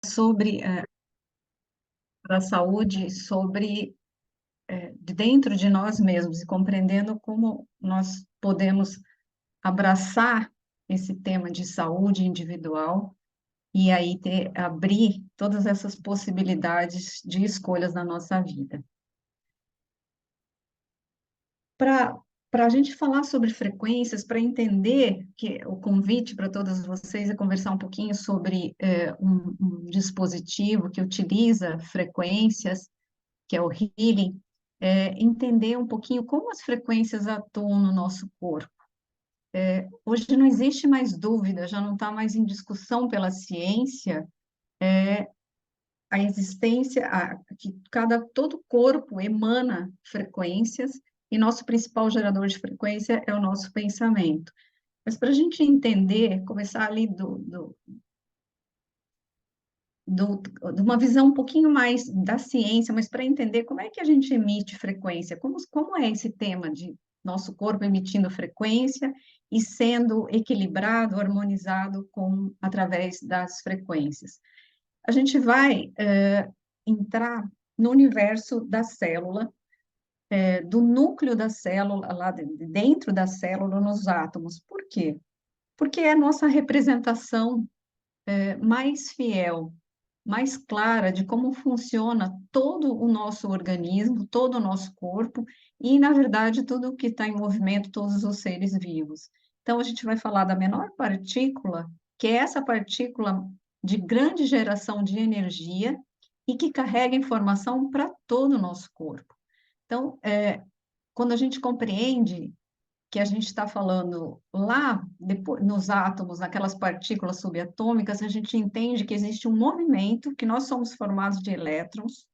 sobre a saúde, sobre de dentro de nós mesmos e compreendendo como nós podemos abraçar esse tema de saúde individual e aí abrir todas essas possibilidades de escolhas na nossa vida. Para a gente falar sobre frequências, para entender que o convite para todas vocês é conversar um pouquinho sobre um dispositivo que utiliza frequências, que é o healing, entender um pouquinho como as frequências atuam no nosso corpo. Hoje não existe mais dúvida, já não está mais em discussão pela ciência, a existência, que todo corpo emana frequências, e nosso principal gerador de frequência é o nosso pensamento. Mas para a gente entender, começar ali de uma visão um pouquinho mais da ciência, mas para entender como é que a gente emite frequência, como é esse tema de nosso corpo emitindo frequência e sendo equilibrado, harmonizado através das frequências. A gente vai entrar no universo da célula, do núcleo da célula, lá dentro da célula, nos átomos. Por quê? Porque é a nossa representação mais fiel, mais clara de como funciona todo o nosso organismo, todo o nosso corpo e, na verdade, tudo que está em movimento, todos os seres vivos. Então, a gente vai falar da menor partícula, que é essa partícula de grande geração de energia e que carrega informação para todo o nosso corpo. Então, quando a gente compreende que a gente está falando lá, depois, nos átomos, naquelas partículas subatômicas, a gente entende que existe um movimento, que nós somos formados de elétrons,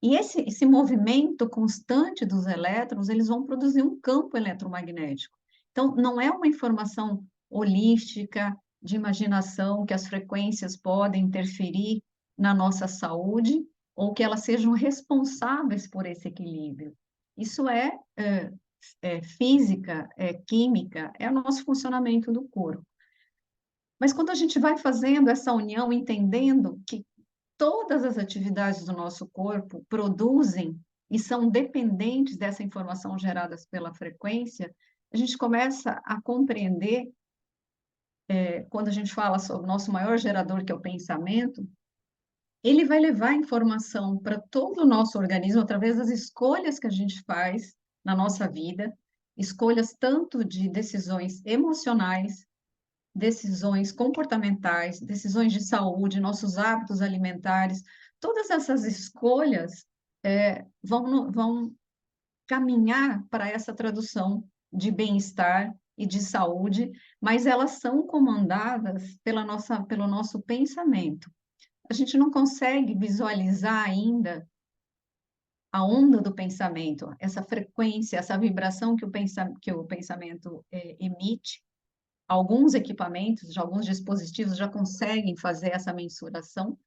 e esse movimento constante dos elétrons, eles vão produzir um campo eletromagnético. Então, não é uma informação holística, de imaginação, que as frequências podem interferir na nossa saúde, ou que elas sejam responsáveis por esse equilíbrio. Isso é física, é química, é o nosso funcionamento do corpo. Mas quando a gente vai fazendo essa união, entendendo que todas as atividades do nosso corpo produzem e são dependentes dessa informação gerada pela frequência, a gente começa a compreender, quando a gente fala sobre o nosso maior gerador, que é o pensamento, ele vai levar informação para todo o nosso organismo através das escolhas que a gente faz na nossa vida, escolhas tanto de decisões emocionais, decisões comportamentais, decisões de saúde, nossos hábitos alimentares, todas essas escolhas vão caminhar para essa tradução de bem-estar e de saúde, mas elas são comandadas pelo nosso pensamento. A gente não consegue visualizar ainda a onda do pensamento, essa frequência, essa vibração que o pensamento emite. Alguns equipamentos, alguns dispositivos já conseguem fazer essa mensuração,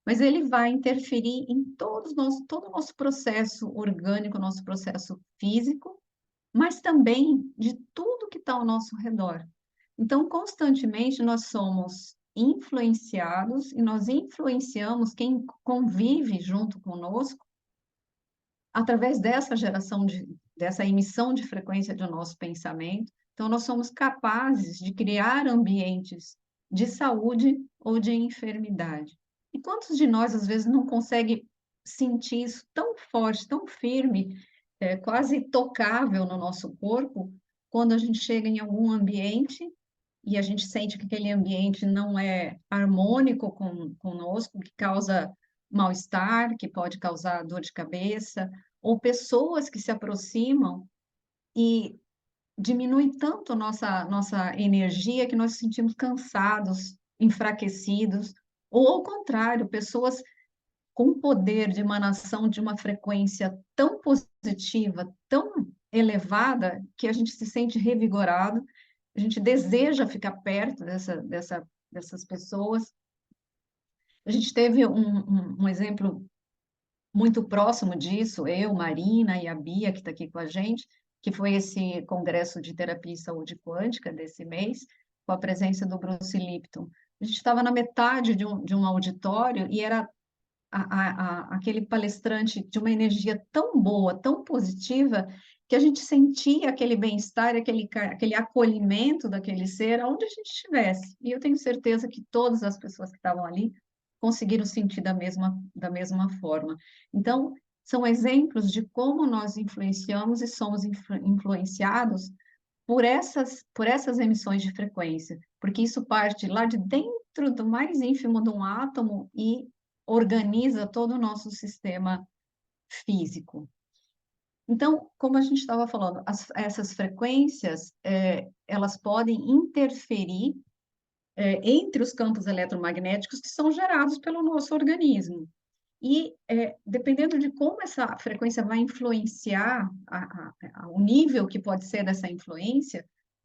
mas ele vai interferir em todo o nosso processo orgânico, nosso processo físico, mas também de tudo que está ao nosso redor. Então, constantemente nós somos influenciados e nós influenciamos quem convive junto conosco através dessa emissão de frequência do nosso pensamento. Então, nós somos capazes de criar ambientes de saúde ou de enfermidade. E quantos de nós, às vezes, não consegue sentir isso tão forte, tão firme, quase tocável no nosso corpo, quando a gente chega em algum ambiente e a gente sente que aquele ambiente não é harmônico conosco, que causa mal-estar, que pode causar dor de cabeça, ou pessoas que se aproximam e diminui tanto a nossa energia que nós nos sentimos cansados, enfraquecidos, ou ao contrário, pessoas com poder de emanação de uma frequência tão positiva, tão elevada, que a gente se sente revigorado, a gente deseja ficar perto dessas pessoas. A gente teve um exemplo muito próximo disso, eu, Marina e a Bia, que está aqui com a gente, que foi esse congresso de terapia e saúde quântica desse mês, com a presença do Bruce Lipton. A gente estava na metade de um auditório e era aquele palestrante de uma energia tão boa, tão positiva, que a gente sentia aquele bem-estar, aquele acolhimento daquele ser, aonde a gente estivesse. E eu tenho certeza que todas as pessoas que estavam ali conseguiram sentir da mesma forma. Então, são exemplos de como nós influenciamos e somos influenciados por essas emissões de frequência, porque isso parte lá de dentro do mais ínfimo de um átomo e organiza todo o nosso sistema físico. Então, como a gente estava falando, essas frequências, elas podem interferir, entre os campos eletromagnéticos que são gerados pelo nosso organismo. E, dependendo de como essa frequência vai influenciar o nível que pode ser dessa influência,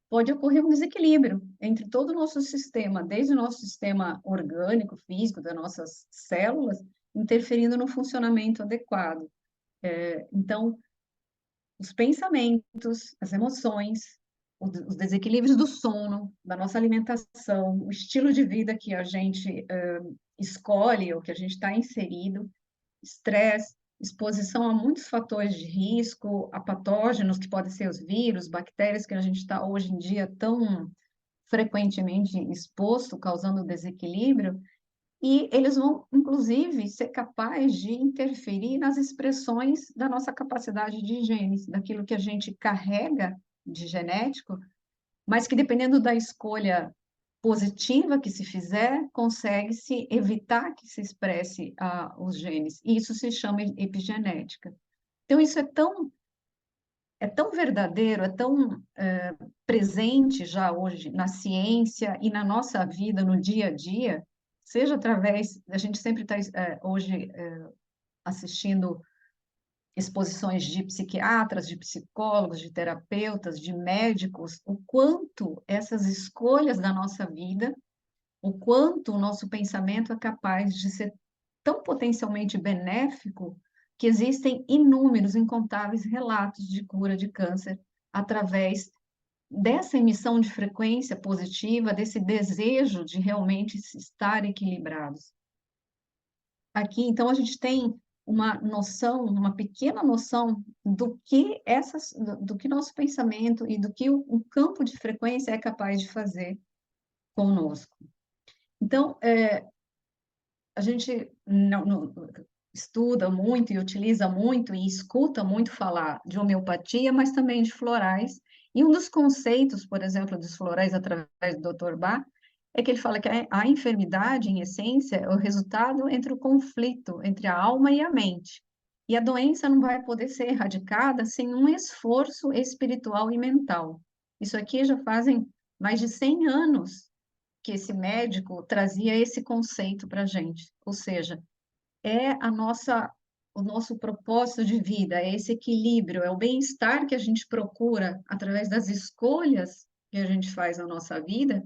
pode ocorrer um desequilíbrio entre todo o nosso sistema, desde o nosso sistema orgânico, físico, das nossas células, interferindo no funcionamento adequado. Então, os pensamentos, as emoções, os desequilíbrios do sono, da nossa alimentação, o estilo de vida que a gente escolhe ou que a gente está inserido, estresse, exposição a muitos fatores de risco, a patógenos que podem ser os vírus, bactérias que a gente está hoje em dia tão frequentemente exposto, causando desequilíbrio, e eles vão, inclusive, ser capazes de interferir nas expressões da nossa capacidade de genes, daquilo que a gente carrega de genético, mas que, dependendo da escolha positiva que se fizer, consegue-se evitar que se expresse os genes. E isso se chama epigenética. Então, isso é tão verdadeiro, é tão presente já hoje na ciência e na nossa vida, no dia a dia, seja através, a gente sempre está hoje assistindo exposições de psiquiatras, de psicólogos, de terapeutas, de médicos, o quanto essas escolhas da nossa vida, o quanto o nosso pensamento é capaz de ser tão potencialmente benéfico que existem inúmeros, incontáveis relatos de cura de câncer através dessa emissão de frequência positiva, desse desejo de realmente estar equilibrados. Aqui, então, a gente tem uma noção, uma pequena noção do que nosso pensamento e do que o campo de frequência é capaz de fazer conosco. Então, a gente não estuda muito e utiliza muito e escuta muito falar de homeopatia, mas também de florais. E um dos conceitos, por exemplo, dos florais através do Dr. Bach, é que ele fala que a enfermidade, em essência, é o resultado entre o conflito entre a alma e a mente. E a doença não vai poder ser erradicada sem um esforço espiritual e mental. Isso aqui já fazem mais de 100 anos que esse médico trazia esse conceito para a gente. Ou seja, é o nosso propósito de vida, é esse equilíbrio, é o bem-estar que a gente procura através das escolhas que a gente faz na nossa vida,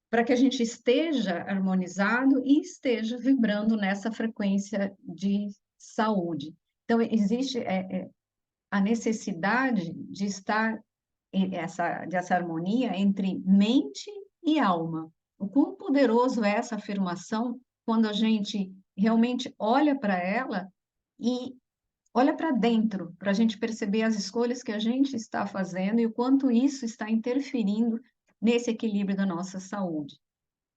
para que a gente esteja harmonizado e esteja vibrando nessa frequência de saúde. Então, existe a necessidade de estar dessa harmonia entre mente e alma. O quão poderoso é essa afirmação quando a gente realmente olha para ela e olha para dentro, para a gente perceber as escolhas que a gente está fazendo e o quanto isso está interferindo nesse equilíbrio da nossa saúde.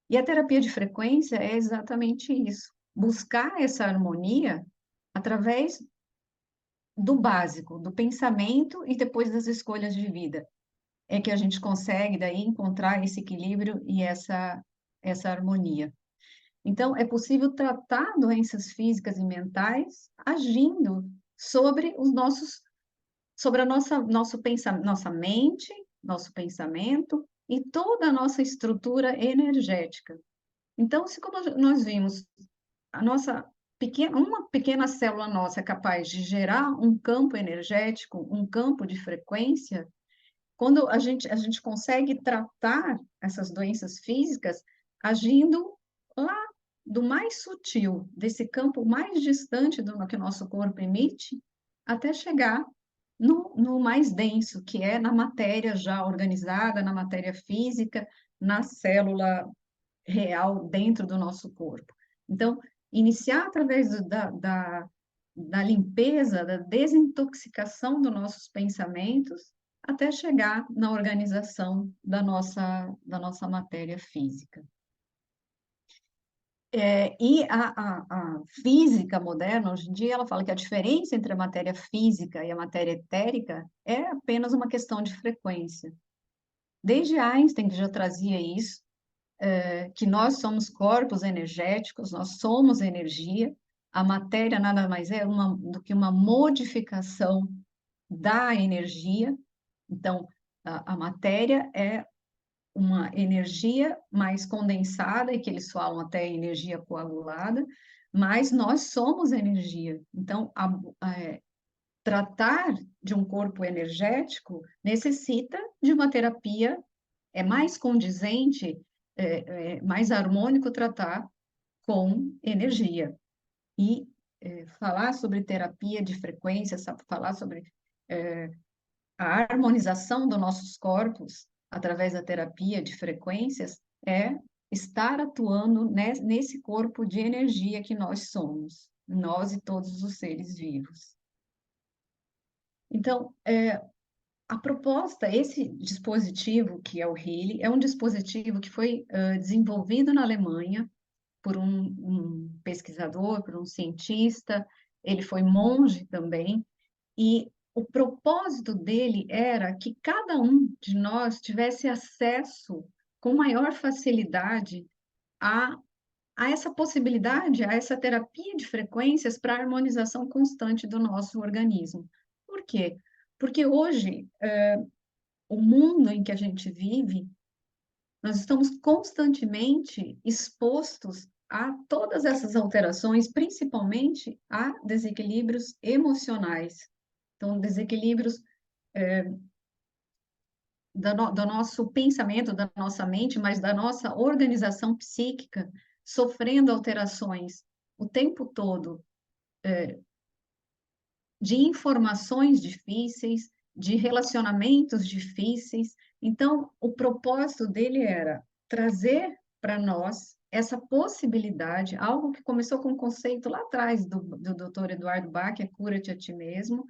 E a terapia de frequência é exatamente isso, buscar essa harmonia através do básico, do pensamento e depois das escolhas de vida é que a gente consegue daí encontrar esse equilíbrio e essa harmonia. Então, é possível tratar doenças físicas e mentais agindo sobre sobre a nossa mente, nosso pensamento e toda a nossa estrutura energética. Então, se como nós vimos, uma pequena célula nossa é capaz de gerar um campo energético, um campo de frequência, quando a gente consegue tratar essas doenças físicas agindo lá do mais sutil, desse campo mais distante do que o nosso corpo emite, até chegar no mais denso, que é na matéria já organizada, na matéria física, na célula real dentro do nosso corpo. Então, iniciar através da limpeza, da desintoxicação dos nossos pensamentos, até chegar na organização da nossa matéria física. E a física moderna, hoje em dia, ela fala que a diferença entre a matéria física e a matéria etérica é apenas uma questão de frequência. Desde Einstein, que já trazia isso, que nós somos corpos energéticos, nós somos energia, a matéria nada mais é do que uma modificação da energia. Então, a matéria é uma energia mais condensada, e que eles falam até energia coagulada, mas nós somos energia. Então, tratar de um corpo energético necessita de uma terapia, é mais condizente, mais harmônico tratar com energia. E falar sobre terapia de frequência, falar sobre a harmonização dos nossos corpos através da terapia de frequências é estar atuando nesse corpo de energia que nós somos, nós e todos os seres vivos. Então, a proposta, esse dispositivo que é o Healy, é um dispositivo que foi desenvolvido na Alemanha por um pesquisador, por um cientista, ele foi monge também, e o propósito dele era que cada um de nós tivesse acesso com maior facilidade a, a essa possibilidade, a essa terapia de frequências para a harmonização constante do nosso organismo. Por quê? Porque hoje, o mundo em que a gente vive, nós estamos constantemente expostos a todas essas alterações, principalmente a desequilíbrios emocionais. Então, desequilíbrios do nosso pensamento, da nossa mente, mas da nossa organização psíquica, sofrendo alterações o tempo todo, de informações difíceis, de relacionamentos difíceis. Então, o propósito dele era trazer para nós essa possibilidade, algo que começou com um conceito lá atrás do Dr. Eduardo Bach, que é cura-te a ti mesmo.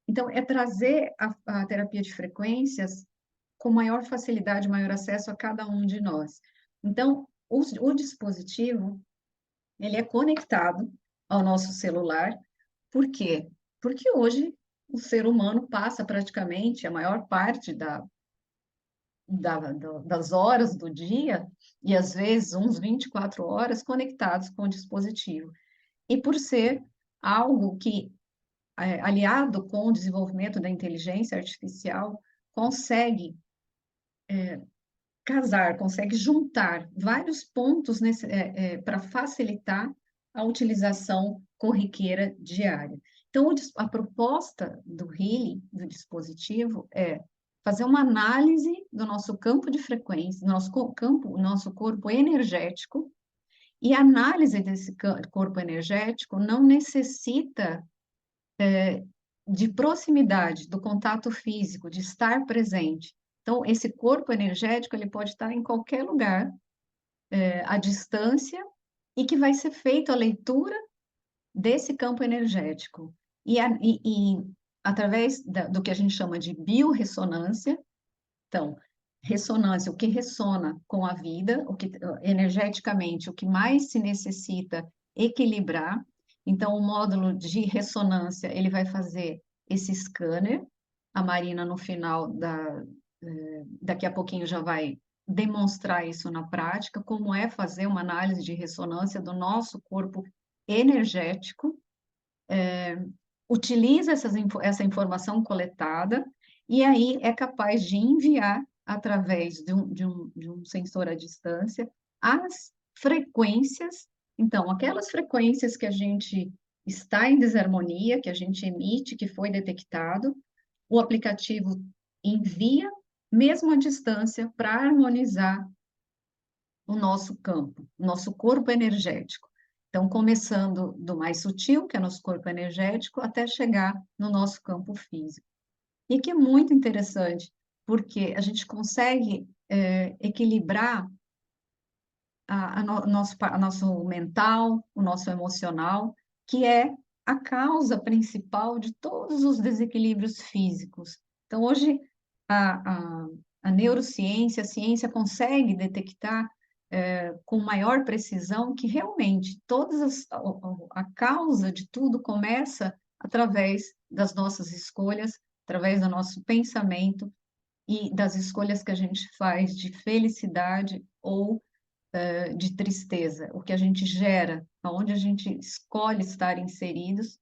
Então, é trazer a terapia de frequências com maior facilidade, maior acesso a cada um de nós. Então, o dispositivo, ele é conectado ao nosso celular. Por quê? Porque hoje o ser humano passa praticamente a maior parte das horas do dia, e às vezes uns 24 horas, conectados com o dispositivo. E por ser algo que, aliado com o desenvolvimento da inteligência artificial, consegue casar, consegue juntar vários pontos para facilitar a utilização corriqueira diária. Então, a proposta do Healy, do dispositivo, é fazer uma análise do nosso campo de frequência, nosso corpo energético, e a análise desse corpo energético não necessita de proximidade, do contato físico, de estar presente. Então, esse corpo energético, ele pode estar em qualquer lugar, à distância, e que vai ser feita a leitura desse campo energético. E através do que a gente chama de biorressonância, então, ressonância, o que ressona com a vida, energeticamente, o que mais se necessita equilibrar. Então, o módulo de ressonância, ele vai fazer esse scanner. A Marina, no final daqui a pouquinho, já vai demonstrar isso na prática, como é fazer uma análise de ressonância do nosso corpo energético. Utiliza essa informação coletada e aí é capaz de enviar, através de um sensor à distância, as frequências. Então, aquelas frequências que a gente está em desarmonia, que a gente emite, que foi detectado, o aplicativo envia, mesmo à distância, para harmonizar o nosso campo, o nosso corpo energético. Então, começando do mais sutil, que é nosso corpo energético, até chegar no nosso campo físico. E que é muito interessante, porque a gente consegue equilibrar nosso mental, o nosso emocional, que é a causa principal de todos os desequilíbrios físicos. Então, hoje, a, a, a neurociência, a ciência consegue detectar com maior precisão que realmente a causa de tudo começa através das nossas escolhas, através do nosso pensamento e das escolhas que a gente faz de felicidade ou de tristeza, o que a gente gera, aonde a gente escolhe estar inseridos.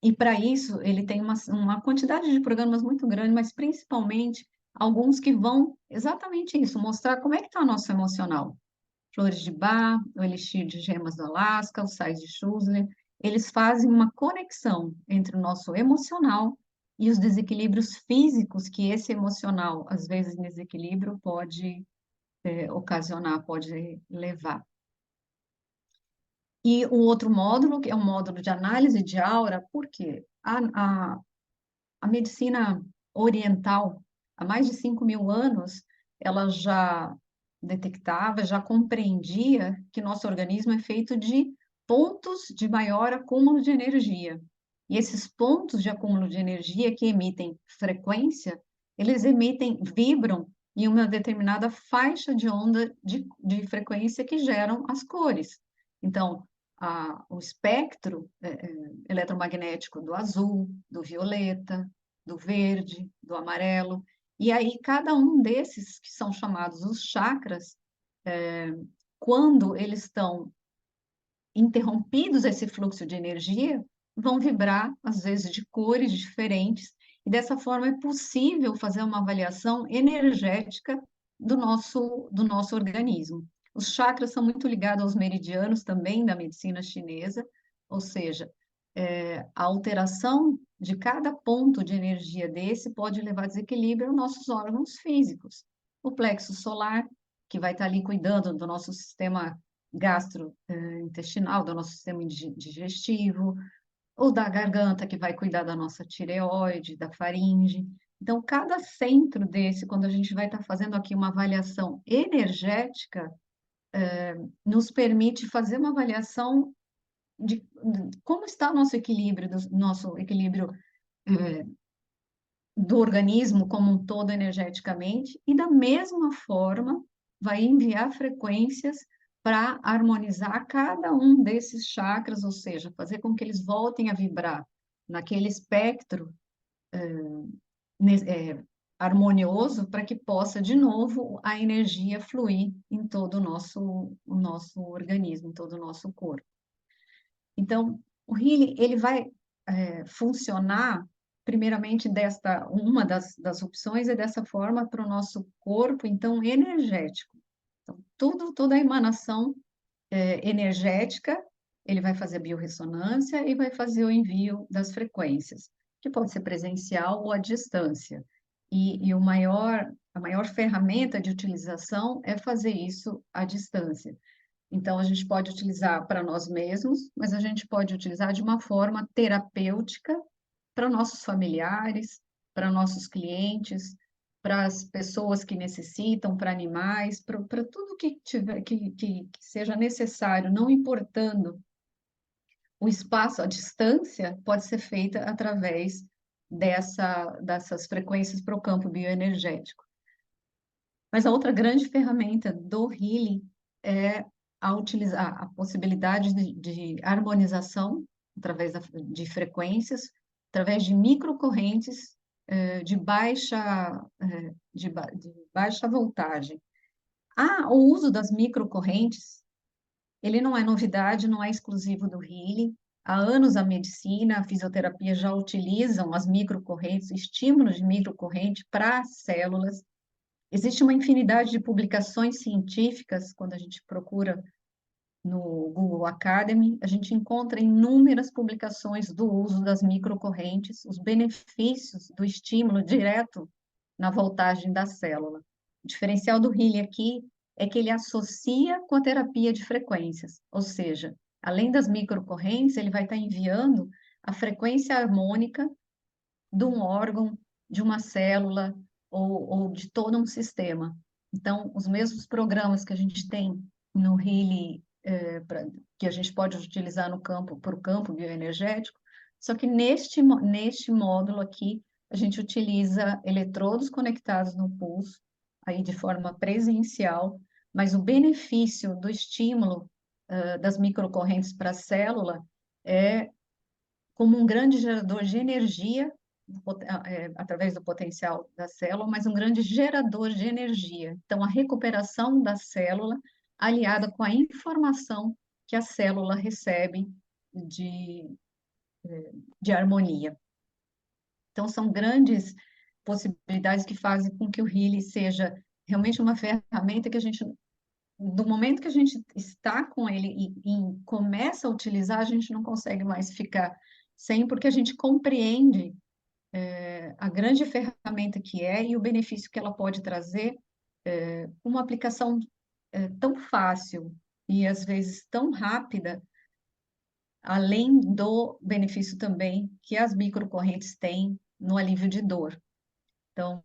E para isso, ele tem uma quantidade de programas muito grande, mas principalmente alguns que vão exatamente isso, mostrar como é que está o nosso emocional. Flores de Bach, o Elixir de Gemas do Alasca, os sais de Schussler, eles fazem uma conexão entre o nosso emocional e os desequilíbrios físicos que esse emocional, às vezes, em desequilíbrio, pode ocasionar, pode levar. E o outro módulo, que é um módulo de análise de aura, por quê? A medicina oriental, há mais de 5.000 anos, ela já detectava, já compreendia que nosso organismo é feito de pontos de maior acúmulo de energia. E esses pontos de acúmulo de energia que emitem frequência, eles vibram em uma determinada faixa de onda de frequência que geram as cores. Então, o espectro eletromagnético do azul, do violeta, do verde, do amarelo, e aí cada um desses, que são chamados os chakras, quando eles estão interrompidos esse fluxo de energia, vão vibrar, às vezes, de cores diferentes, e dessa forma é possível fazer uma avaliação energética do nosso organismo. Os chakras são muito ligados aos meridianos também da medicina chinesa, ou seja, a alteração de cada ponto de energia desse pode levar a desequilíbrio aos nossos órgãos físicos. O plexo solar, que vai estar ali cuidando do nosso sistema gastrointestinal, do nosso sistema digestivo, ou da garganta, que vai cuidar da nossa tireoide, da faringe. Então, cada centro desse, quando a gente vai estar fazendo aqui uma avaliação energética, nos permite fazer uma avaliação de como está o nosso equilíbrio do organismo como um todo energeticamente, e da mesma forma vai enviar frequências para harmonizar cada um desses chakras, ou seja, fazer com que eles voltem a vibrar naquele espectro harmonioso para que possa de novo a energia fluir em todo o nosso organismo, em todo o nosso corpo. Então, o healing, ele vai funcionar, primeiramente, uma das opções é dessa forma para o nosso corpo, então, energético. Então, toda a emanação energética, ele vai fazer biorressonância e vai fazer o envio das frequências, que pode ser presencial ou à distância. E a maior ferramenta de utilização é fazer isso à distância. Então, a gente pode utilizar para nós mesmos, mas a gente pode utilizar de uma forma terapêutica para nossos familiares, para nossos clientes, para as pessoas que necessitam, para animais, para tudo que seja necessário, não importando o espaço, a distância, pode ser feita através dessas frequências para o campo bioenergético. Mas a outra grande ferramenta do healing é utilizar a possibilidade de harmonização através de frequências, através de microcorrentes de baixa voltagem. O uso das microcorrentes, ele não é novidade, não é exclusivo do healing. Há anos a medicina, a fisioterapia já utilizam as microcorrentes, estímulos de microcorrente para as células. Existe uma infinidade de publicações científicas, quando a gente procura no Google Academy, a gente encontra inúmeras publicações do uso das microcorrentes, os benefícios do estímulo direto na voltagem da célula. O diferencial do Healy aqui é que ele associa com a terapia de frequências, ou seja, além das microcorrentes, ele vai estar enviando a frequência harmônica de um órgão, de uma célula ou de todo um sistema. Então, os mesmos programas que a gente tem no Healy, que a gente pode utilizar no campo, para o campo bioenergético, só que neste módulo aqui, a gente utiliza eletrodos conectados no pulso, aí de forma presencial, mas o benefício do estímulo, das microcorrentes para a célula é como um grande gerador de energia, através do potencial da célula, mas um grande gerador de energia. Então, a recuperação da célula, aliada com a informação que a célula recebe de, de harmonia. Então, são grandes possibilidades que fazem com que o Healy seja realmente uma ferramenta que a gente, do momento que a gente está com ele e começa a utilizar, a gente não consegue mais ficar sem, porque a gente compreende a grande ferramenta que é e o benefício que ela pode trazer, uma aplicação tão fácil e às vezes tão rápida, além do benefício também que as microcorrentes têm no alívio de dor. Então,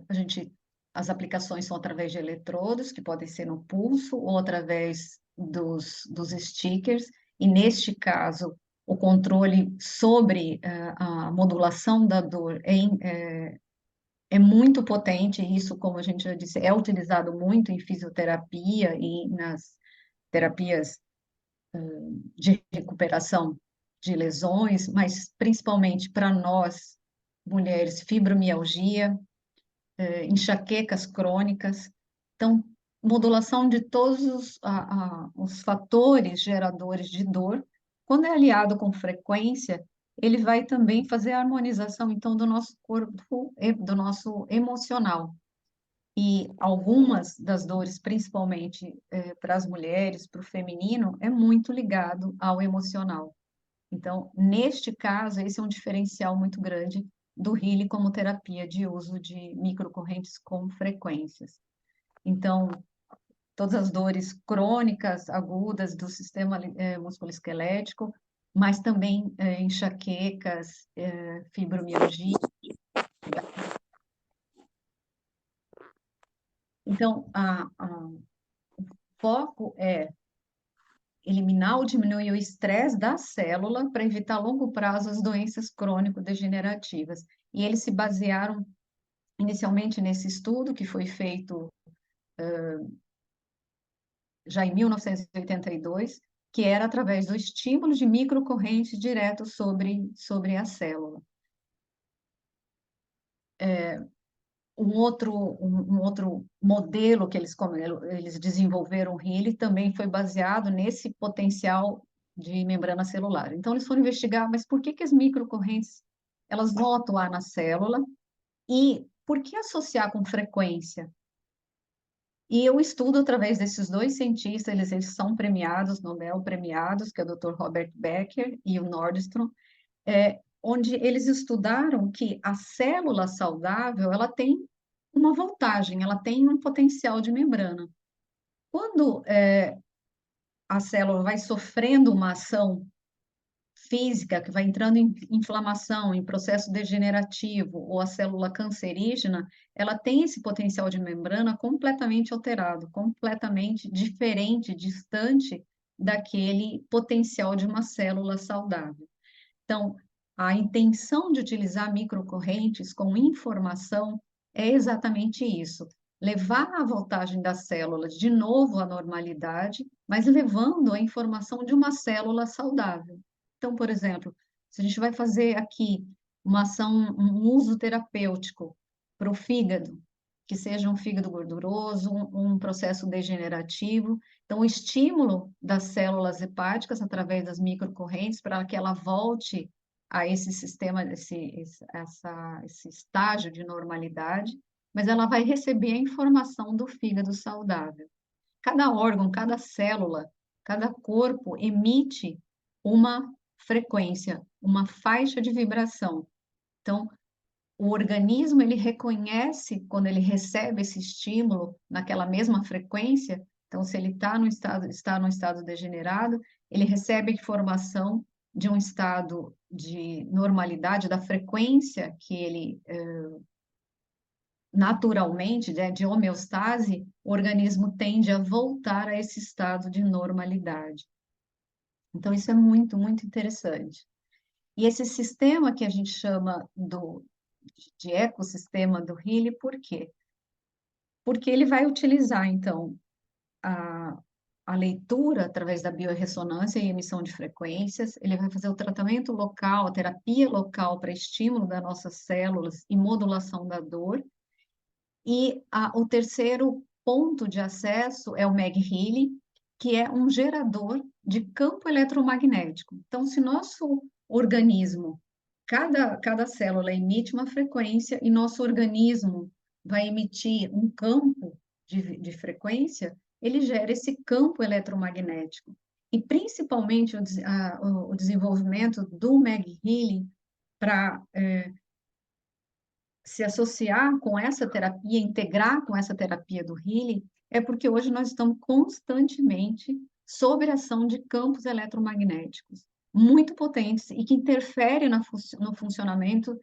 a gente, as aplicações são através de eletrodos, que podem ser no pulso ou através dos stickers, e neste caso, o controle sobre a modulação da dor é muito potente, e isso, como a gente já disse, é utilizado muito em fisioterapia e nas terapias de recuperação de lesões, mas principalmente para nós, mulheres, fibromialgia, enxaquecas crônicas. Então, modulação de todos os fatores geradores de dor, quando é aliado com frequência, ele vai também fazer a harmonização, então, do nosso corpo, do nosso emocional. E algumas das dores, principalmente para as mulheres, para o feminino, é muito ligado ao emocional. Então, neste caso, esse é um diferencial muito grande do Healy como terapia de uso de microcorrentes com frequências. Então, todas as dores crônicas, agudas do sistema musculoesquelético, mas também enxaquecas, fibromialgia. Então, o foco é eliminar ou diminuir o estresse da célula para evitar a longo prazo as doenças crônico-degenerativas. E eles se basearam inicialmente nesse estudo que foi feito já em 1982, que era através do estímulo de microcorrentes direto sobre a célula. Um outro modelo que eles desenvolveram, o Healy, também foi baseado nesse potencial de membrana celular. Então, eles foram investigar, mas por que as microcorrentes elas vão atuar na célula e por que associar com frequência? E eu estudo através desses dois cientistas, eles são premiados, Nobel premiados, que é o Dr. Robert Becker e o Nordstrom, onde eles estudaram que a célula saudável, ela tem uma voltagem, ela tem um potencial de membrana. Quando a célula vai sofrendo uma ação física, que vai entrando em inflamação, em processo degenerativo, ou a célula cancerígena, ela tem esse potencial de membrana completamente alterado, completamente diferente, distante daquele potencial de uma célula saudável. Então, a intenção de utilizar microcorrentes com informação é exatamente isso: levar a voltagem da célula de novo à normalidade, mas levando a informação de uma célula saudável. Então, por exemplo, se a gente vai fazer aqui uma ação, um uso terapêutico para o fígado, que seja um fígado gorduroso, um processo degenerativo, então o estímulo das células hepáticas através das microcorrentes para que ela volte a esse sistema, esse estágio de normalidade, mas ela vai receber a informação do fígado saudável. Cada órgão, cada célula, cada corpo emite uma frequência, uma faixa de vibração. Então, o organismo, ele reconhece quando ele recebe esse estímulo naquela mesma frequência. Então, se ele está no estado degenerado, ele recebe a informação de um estado de normalidade, da frequência que ele naturalmente, né, de homeostase, o organismo tende a voltar a esse estado de normalidade. Então, isso é muito, muito interessante. E esse sistema que a gente chama de ecossistema do Healy, por quê? Porque ele vai utilizar, então, a, a leitura através da biorressonância e emissão de frequências, ele vai fazer o tratamento local, a terapia local para estímulo das nossas células e modulação da dor. E o terceiro ponto de acesso é o Mag-Healy, que é um gerador de campo eletromagnético. Então, se nosso organismo, cada célula emite uma frequência e nosso organismo vai emitir um campo de frequência, ele gera esse campo eletromagnético. E principalmente o desenvolvimento do Mag-Healy para se associar com essa terapia, integrar com essa terapia do Healy, é porque hoje nós estamos constantemente sob a ação de campos eletromagnéticos muito potentes e que interferem no funcionamento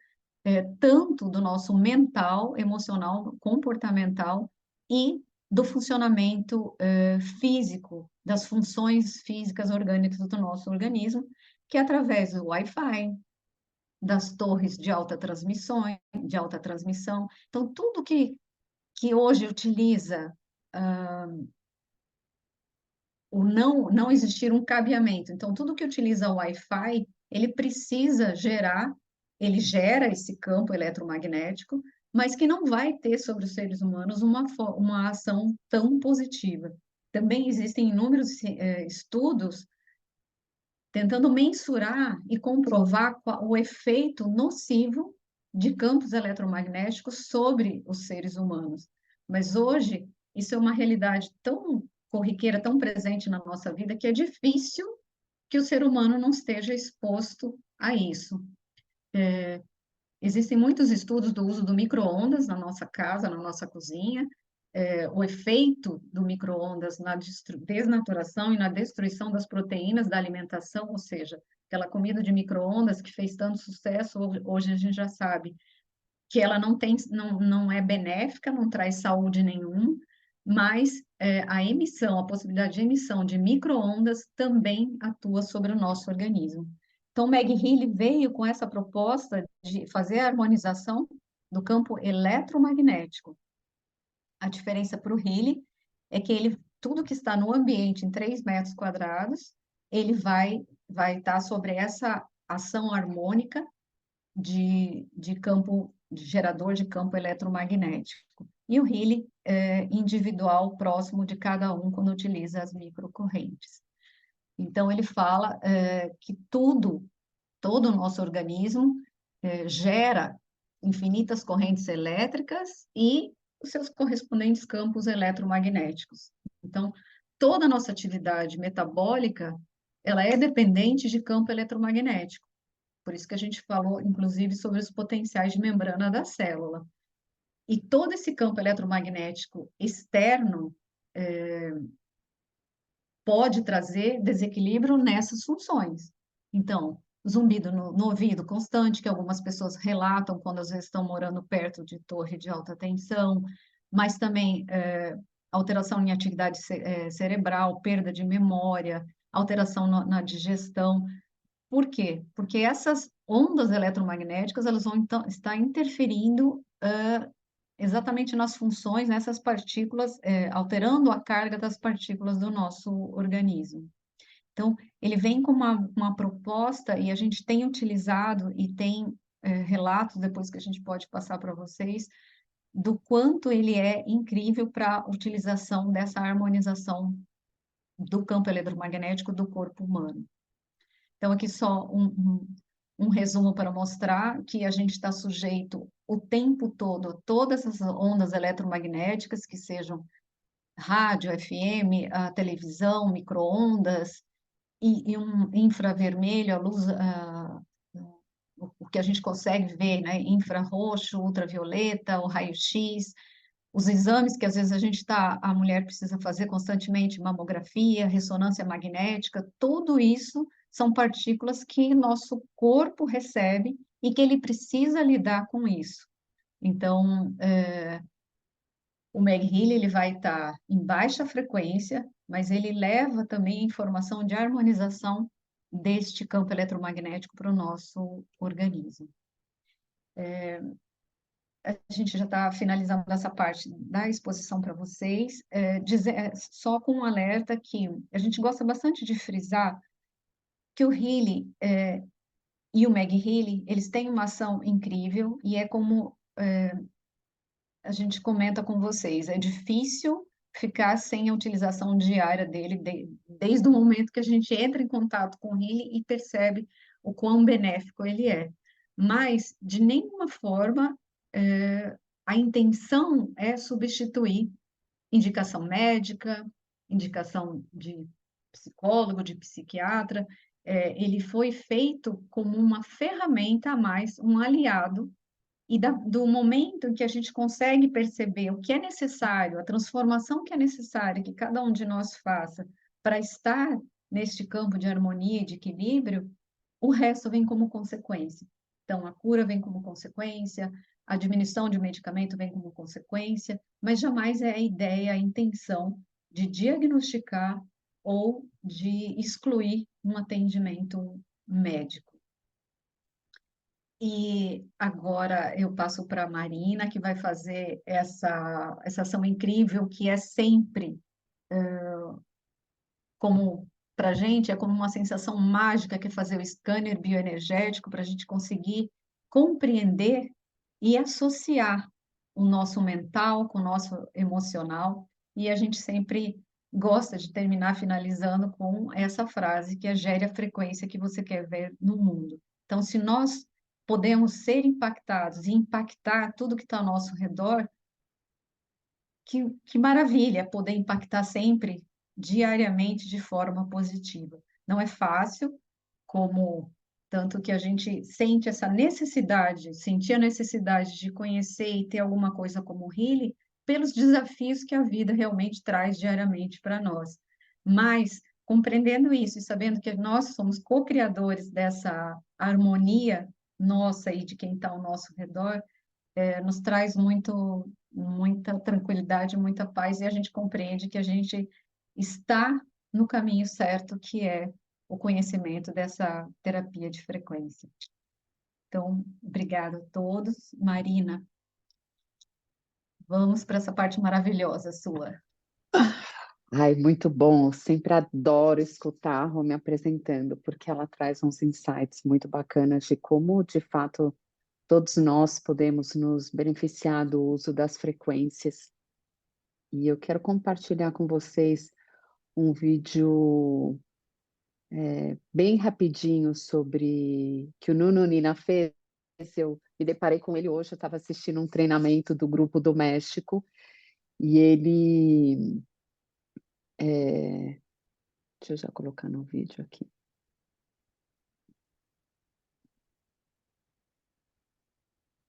tanto do nosso mental, emocional, comportamental e do funcionamento físico, das funções físicas orgânicas do nosso organismo, que é através do Wi-Fi, das torres de alta transmissão. Então, tudo que hoje utiliza o não existir um cabeamento. Então, tudo que utiliza o Wi-Fi, ele gera esse campo eletromagnético, mas que não vai ter sobre os seres humanos uma ação tão positiva. Também existem inúmeros estudos tentando mensurar e comprovar o efeito nocivo de campos eletromagnéticos sobre os seres humanos. Mas hoje, isso é uma realidade tão corriqueira, tão presente na nossa vida, que é difícil que o ser humano não esteja exposto a isso. Existem muitos estudos do uso do micro-ondas na nossa casa, na nossa cozinha, o efeito do micro-ondas na desnaturação e na destruição das proteínas da alimentação, ou seja, aquela comida de micro-ondas que fez tanto sucesso, hoje a gente já sabe que ela não é benéfica, não traz saúde nenhuma, mas a possibilidade de emissão de micro-ondas também atua sobre o nosso organismo. Então, o Meg Healy veio com essa proposta de fazer a harmonização do campo eletromagnético. A diferença para o Healy é que tudo que está no ambiente em 3 metros quadrados, ele vai estar sobre essa ação harmônica de campo, de gerador de campo eletromagnético. E o Healy é individual, próximo de cada um, quando utiliza as microcorrentes. Então, ele fala que todo o nosso organismo gera infinitas correntes elétricas e os seus correspondentes campos eletromagnéticos. Então, toda a nossa atividade metabólica, ela é dependente de campo eletromagnético. Por isso que a gente falou, inclusive, sobre os potenciais de membrana da célula. E todo esse campo eletromagnético externo pode trazer desequilíbrio nessas funções. Então, zumbido no ouvido constante, que algumas pessoas relatam quando às vezes estão morando perto de torre de alta tensão, mas também alteração em atividade cerebral, perda de memória, alteração na digestão. Por quê? Porque essas ondas eletromagnéticas elas vão então estar interferindo exatamente nas funções, nessas partículas, alterando a carga das partículas do nosso organismo. Então, ele vem com uma proposta e a gente tem utilizado e tem relatos depois que a gente pode passar para vocês do quanto ele é incrível para a utilização dessa harmonização do campo eletromagnético do corpo humano. Então, aqui só um resumo para mostrar que a gente está sujeito o tempo todo a todas essas ondas eletromagnéticas, que sejam rádio, FM, a televisão, micro-ondas, e um infravermelho, a luz, o que a gente consegue ver, né? Infrarroxo, ultravioleta, o raio-x, os exames que às vezes a mulher precisa fazer constantemente, mamografia, ressonância magnética, tudo isso são partículas que nosso corpo recebe e que ele precisa lidar com isso. Então, o MegHeal ele vai estar em baixa frequência, mas ele leva também informação de harmonização deste campo eletromagnético para o nosso organismo. A gente já está finalizando essa parte da exposição para vocês, só com um alerta que a gente gosta bastante de frisar que o Healy e o MegHeal, eles têm uma ação incrível e é como a gente comenta com vocês, é difícil ficar sem a utilização diária dele, desde o momento que a gente entra em contato com ele e percebe o quão benéfico ele é. Mas, de nenhuma forma, a intenção é substituir indicação médica, indicação de psicólogo, de psiquiatra. Ele foi feito como uma ferramenta a mais, um aliado e do momento em que a gente consegue perceber o que é necessário, a transformação que é necessária que cada um de nós faça para estar neste campo de harmonia e de equilíbrio, o resto vem como consequência. Então, a cura vem como consequência, a diminuição de medicamento vem como consequência, mas jamais é a ideia, a intenção de diagnosticar ou de excluir um atendimento médico. E agora eu passo para a Marina, que vai fazer essa ação incrível, que é sempre, como para a gente, é como uma sensação mágica, que é fazer o scanner bioenergético para a gente conseguir compreender e associar o nosso mental com o nosso emocional. E a gente sempre gosta de terminar finalizando com essa frase, que é: gere a frequência que você quer ver no mundo. Então, se nós podemos ser impactados e impactar tudo que está ao nosso redor, que maravilha poder impactar sempre, diariamente, de forma positiva. Não é fácil, como tanto que a gente sente essa necessidade, sentir a necessidade de conhecer e ter alguma coisa como o Healing, pelos desafios que a vida realmente traz diariamente para nós. Mas, compreendendo isso e sabendo que nós somos co-criadores dessa harmonia nossa e de quem está ao nosso redor, nos traz muita tranquilidade, muita paz, e a gente compreende que a gente está no caminho certo, que é o conhecimento dessa terapia de frequência. Então, obrigada a todos. Marina, vamos para essa parte maravilhosa sua. Ai, muito bom. Eu sempre adoro escutar a Rô me apresentando, porque ela traz uns insights muito bacanas de como, de fato, todos nós podemos nos beneficiar do uso das frequências. E eu quero compartilhar com vocês um vídeo bem rapidinho sobre que o Nuno Nina fez. Eu me deparei com ele hoje, eu estava assistindo um treinamento do Grupo do México, e ele... deixa eu já colocar no vídeo aqui.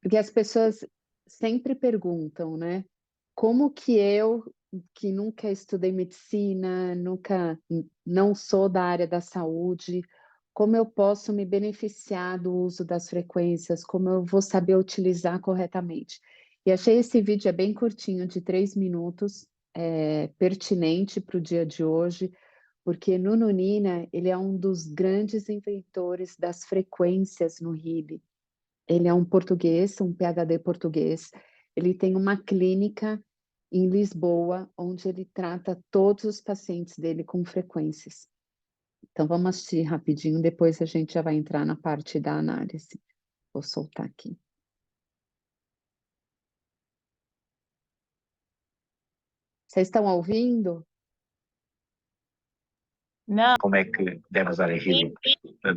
Porque as pessoas sempre perguntam, né? Como que eu, que nunca estudei medicina, não sou da área da saúde, como eu posso me beneficiar do uso das frequências, como eu vou saber utilizar corretamente? E achei esse vídeo bem curtinho, de 3 minutos, pertinente para o dia de hoje, porque Nuno Nina, ele é um dos grandes inventores das frequências no Healing. Ele é um português, um PhD português. Ele tem uma clínica em Lisboa, onde ele trata todos os pacientes dele com frequências. Então, vamos assistir rapidinho, depois a gente já vai entrar na parte da análise. Vou soltar aqui. Vocês estão ouvindo? Não. Como é que deve usar a Healing?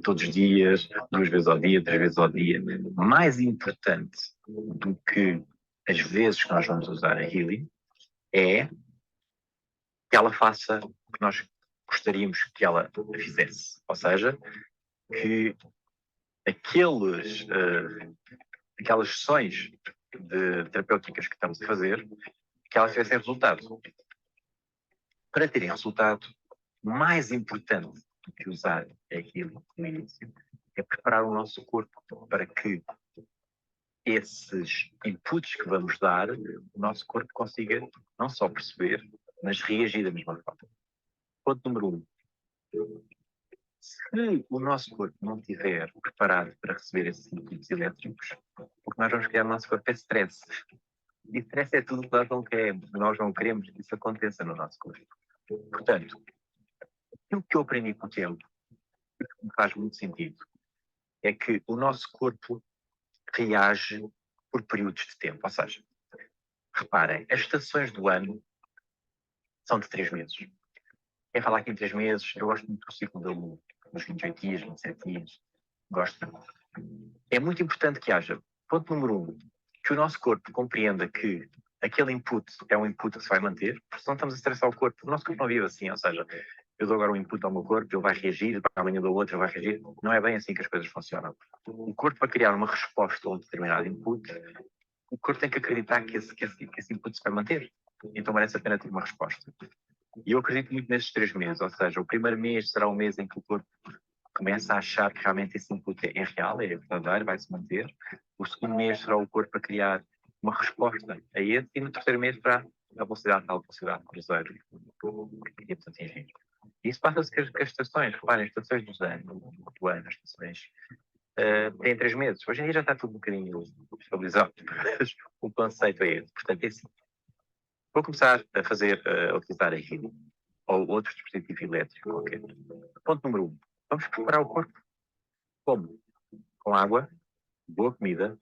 Todos os dias, 2 vezes ao dia, 3 vezes ao dia. Mais importante do que as vezes que nós vamos usar a Healing é que ela faça o que nós gostaríamos que ela fizesse. Ou seja, que aquelas sessões terapêuticas que estamos a fazer, que elas tivessem resultado. Para terem resultado, mais importante do que usar aquilo no início é preparar o nosso corpo para que esses inputs que vamos dar, o nosso corpo consiga não só perceber, mas reagir da mesma forma. Ponto número 1. Se o nosso corpo não estiver preparado para receber esses inputs elétricos, o que nós vamos criar no nosso corpo é stress. E stress é tudo que nós não queremos. Nós não queremos que isso aconteça no nosso corpo. Portanto, aquilo que eu aprendi com o tempo, que me faz muito sentido, é que o nosso corpo reage por períodos de tempo. Ou seja, reparem, as estações do ano são de 3 meses. Quem falar aqui em 3 meses, eu gosto muito do ciclo da Lua, dos 28 dias, 27 dias. Gosto muito. É muito importante que haja, ponto número 1, que o nosso corpo compreenda que aquele input é um input que se vai manter, porque senão estamos a estressar o corpo. O nosso corpo não vive assim, ou seja, eu dou agora um input ao meu corpo, ele vai reagir, amanhã dou outro, ele vai reagir. Não é bem assim que as coisas funcionam. O corpo, para criar uma resposta a um determinado input, o corpo tem que acreditar que esse input se vai manter. Então merece a pena ter uma resposta. E eu acredito muito nesses 3 meses, ou seja, o primeiro mês será o mês em que o corpo começa a achar que realmente esse input é real, é verdadeiro, vai se manter. O segundo mês será o corpo a criar uma resposta a esse, e no terceiro mês será a velocidade, tal velocidade de cruzeiro que queríamos atingir. E isso passa-se com as estações, reparem, as estações do ano, as estações têm 3 meses. Hoje em dia já está tudo um bocadinho estabilizado, mas o conceito é esse. Portanto, é assim. Vou começar a utilizar a Healing ou outro dispositivo elétrico qualquer. Ponto número 1. Vamos preparar o corpo. Como? Com água, boa comida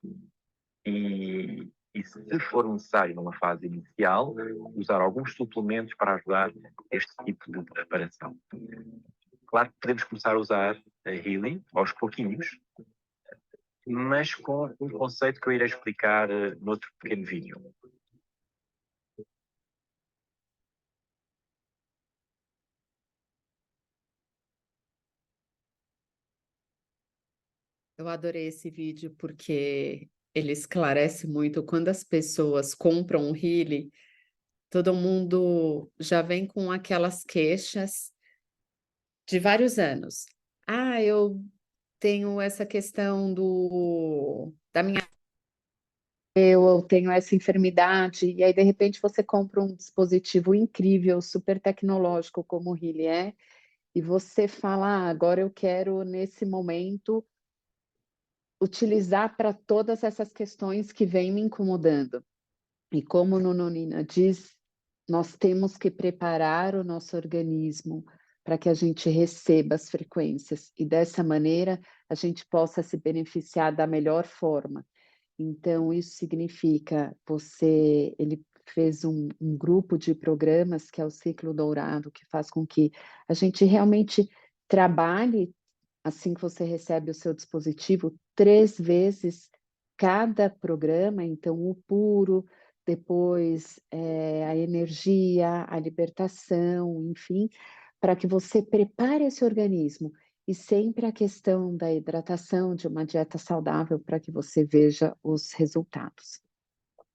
e se for necessário numa fase inicial, usar alguns suplementos para ajudar este tipo de preparação. Claro que podemos começar a usar a Healing aos pouquinhos, mas com um conceito que eu irei explicar noutro pequeno vídeo. Eu adorei esse vídeo porque ele esclarece muito quando as pessoas compram um Healy, todo mundo já vem com aquelas queixas de vários anos. Ah, eu tenho essa questão da minha eu tenho essa enfermidade, e aí de repente você compra um dispositivo incrível, super tecnológico como o Healy é, e você fala, agora eu quero nesse momento utilizar para todas essas questões que vêm me incomodando. E como Nonina diz, nós temos que preparar o nosso organismo para que a gente receba as frequências e dessa maneira a gente possa se beneficiar da melhor forma. Então, isso significa ele fez um grupo de programas que é o Ciclo Dourado, que faz com que a gente realmente trabalhe assim que você recebe o seu dispositivo, 3 vezes cada programa, então o puro, depois a energia, a libertação, enfim, para que você prepare esse organismo. E sempre a questão da hidratação, de uma dieta saudável, para que você veja os resultados.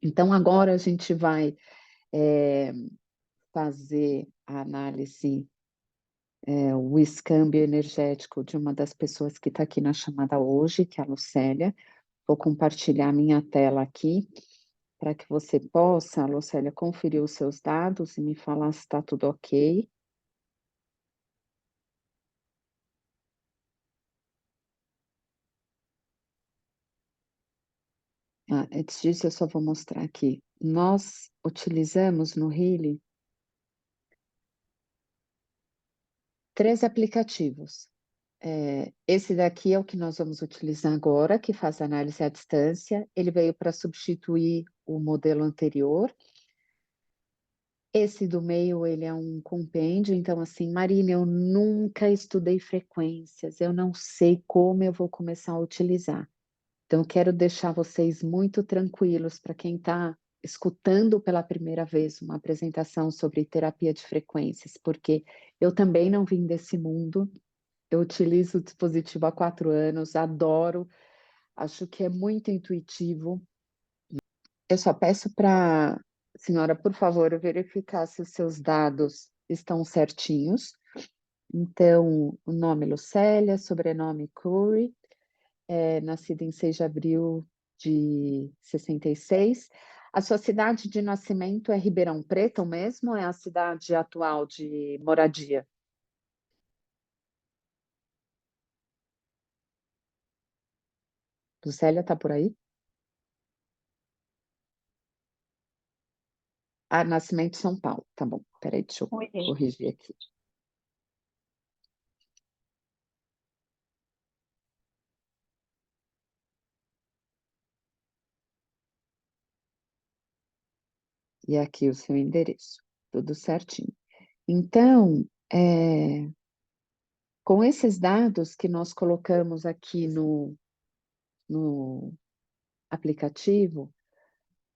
Então, agora a gente vai fazer a análise o escâmbio energético de uma das pessoas que está aqui na chamada hoje, que é a Lucélia. Vou compartilhar minha tela aqui, para que você possa, Lucélia, conferir os seus dados e me falar se está tudo ok. Antes disso, eu só vou mostrar aqui. Nós utilizamos no Healy 3 aplicativos. Esse daqui é o que nós vamos utilizar agora, que faz análise à distância. Ele veio para substituir o modelo anterior. Esse do meio, ele é um compêndio, então assim, Marina, eu nunca estudei frequências, eu não sei como eu vou começar a utilizar. Então, quero deixar vocês muito tranquilos para quem está escutando pela primeira vez uma apresentação sobre terapia de frequências, porque eu também não vim desse mundo, eu utilizo o dispositivo há 4 anos, adoro, acho que é muito intuitivo. Eu só peço para a senhora, por favor, verificar se os seus dados estão certinhos. Então, o nome Lucélia, sobrenome Curry, nascida em 6 de abril de 66. A sua cidade de nascimento é Ribeirão Preto mesmo ou é a cidade atual de moradia? Lucélia, está por aí? Ah, nascimento São Paulo. Tá bom, peraí, deixa eu Oi. corrigir aqui. E aqui o seu endereço, tudo certinho. Então, com esses dados que nós colocamos aqui no aplicativo,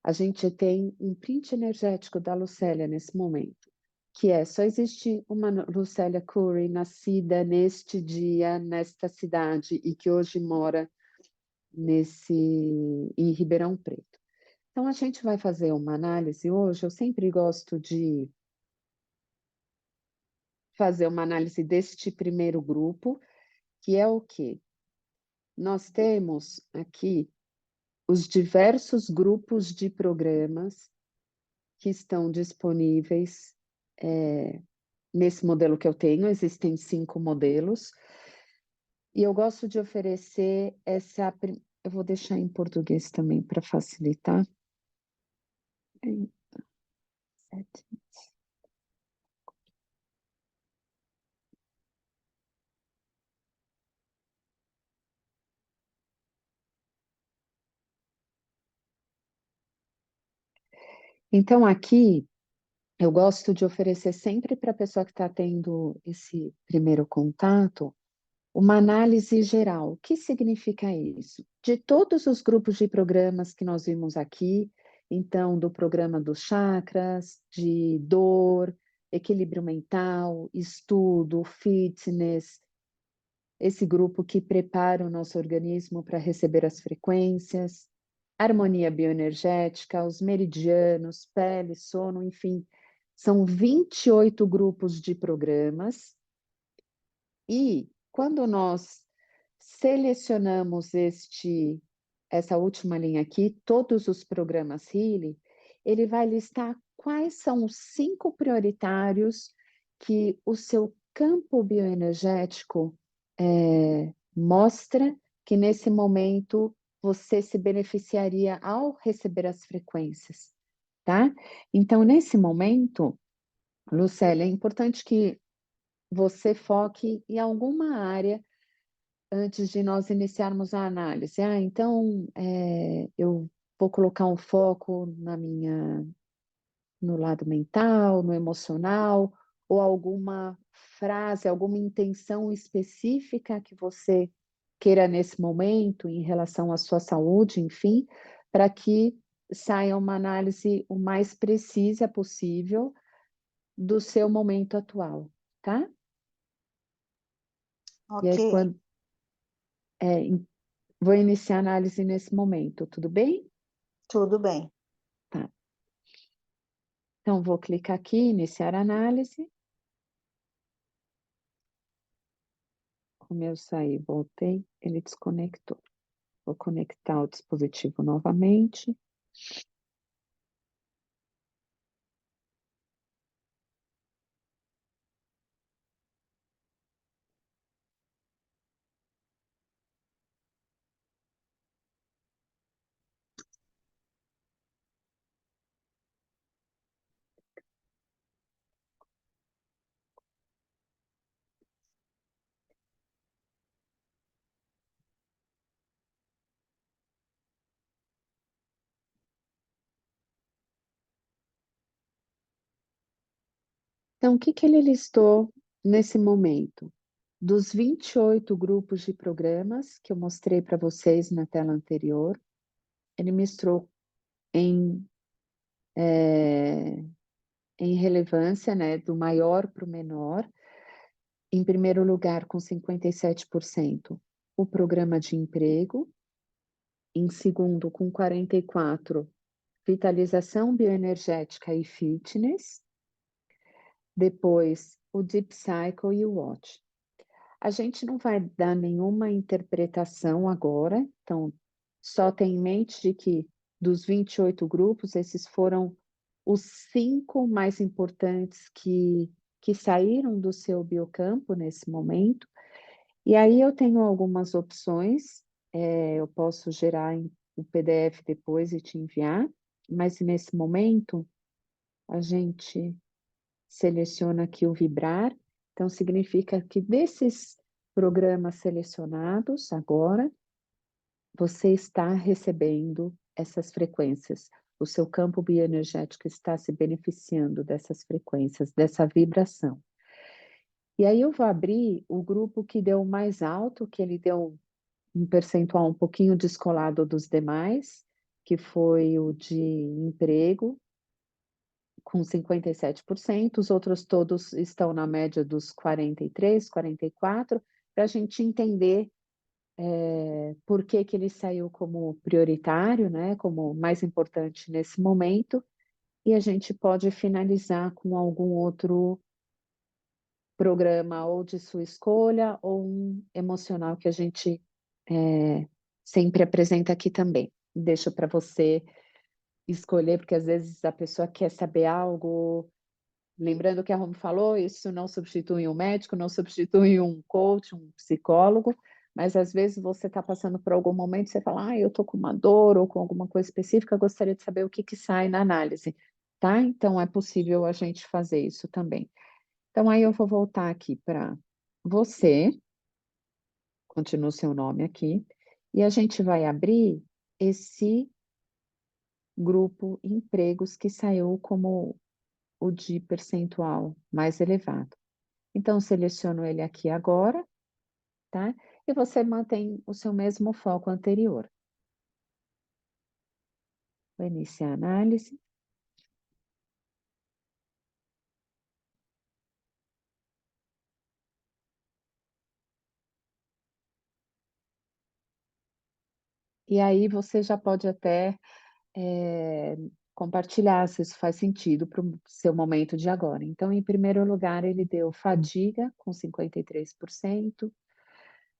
a gente tem um print energético da Lucélia nesse momento, que só existe uma Lucélia Curry nascida neste dia, nesta cidade, e que hoje mora em Ribeirão Preto. Então, a gente vai fazer uma análise hoje. Eu sempre gosto de fazer uma análise deste primeiro grupo, que é o quê? Nós temos aqui os diversos grupos de programas que estão disponíveis nesse modelo que eu tenho. Existem 5 modelos, e eu gosto de oferecer eu vou deixar em português também para facilitar. Então, aqui, eu gosto de oferecer sempre para a pessoa que está tendo esse primeiro contato, uma análise geral. O que significa isso? De todos os grupos de programas que nós vimos aqui, então, do programa dos chakras, de dor, equilíbrio mental, estudo, fitness, esse grupo que prepara o nosso organismo para receber as frequências, harmonia bioenergética, os meridianos, pele, sono, enfim, são 28 grupos de programas. E quando nós selecionamos essa última linha aqui, todos os programas Healy, ele vai listar quais são os 5 prioritários que o seu campo bioenergético mostra que nesse momento você se beneficiaria ao receber as frequências, tá? Então, nesse momento, Lucélia, é importante que você foque em alguma área antes de nós iniciarmos a análise. Então, eu vou colocar um foco no lado mental, no emocional, ou alguma frase, alguma intenção específica que você queira nesse momento em relação à sua saúde, enfim, para que saia uma análise o mais precisa possível do seu momento atual, tá? E aí, Ok, vou iniciar a análise nesse momento, tudo bem? tudo bem. Tá. Então, vou clicar aqui, iniciar a análise. Como eu saí, voltei, ele desconectou. Vou conectar o dispositivo novamente. Então, o que ele listou nesse momento? Dos 28 grupos de programas que eu mostrei para vocês na tela anterior, ele mostrou em relevância, né, do maior para o menor. Em primeiro lugar, com 57%, o programa de emprego. Em segundo, com 44%, vitalização bioenergética e fitness. Depois, o Deep Cycle e o Watch. A gente não vai dar nenhuma interpretação agora, então Só tenha em mente de que dos 28 grupos, esses foram os 5 mais importantes que saíram do seu biocampo nesse momento. E aí eu tenho algumas opções, eu posso gerar o PDF depois e te enviar, mas nesse momento a gente seleciona aqui o vibrar, então significa que desses programas selecionados agora, você está recebendo essas frequências. O seu campo bioenergético está se beneficiando dessas frequências, dessa vibração. E aí eu vou abrir o grupo que deu mais alto, que ele deu um percentual um pouquinho descolado dos demais, que foi o de emprego, com 57%, os outros todos estão na média dos 43, 44, para a gente entender por que que ele saiu como prioritário, né, como mais importante nesse momento, e a gente pode finalizar com algum outro programa ou de sua escolha ou um emocional que a gente sempre apresenta aqui também. Deixo para você escolher, porque às vezes a pessoa quer saber algo. Lembrando que a Romy falou, isso não substitui um médico, não substitui um coach, um psicólogo, mas às vezes você está passando por algum momento e você fala, eu estou com uma dor ou com alguma coisa específica, gostaria de saber o que sai na análise, tá? Então é possível a gente fazer isso também. Então aí eu vou voltar aqui para você, continua o seu nome aqui, e a gente vai abrir esse grupo empregos que saiu como o de percentual mais elevado. Então, seleciono ele aqui agora, tá? E você mantém o seu mesmo foco anterior. Vou iniciar a análise. E aí você já pode até compartilhar se isso faz sentido para o seu momento de agora. Então, em primeiro lugar, ele deu fadiga, com 53%.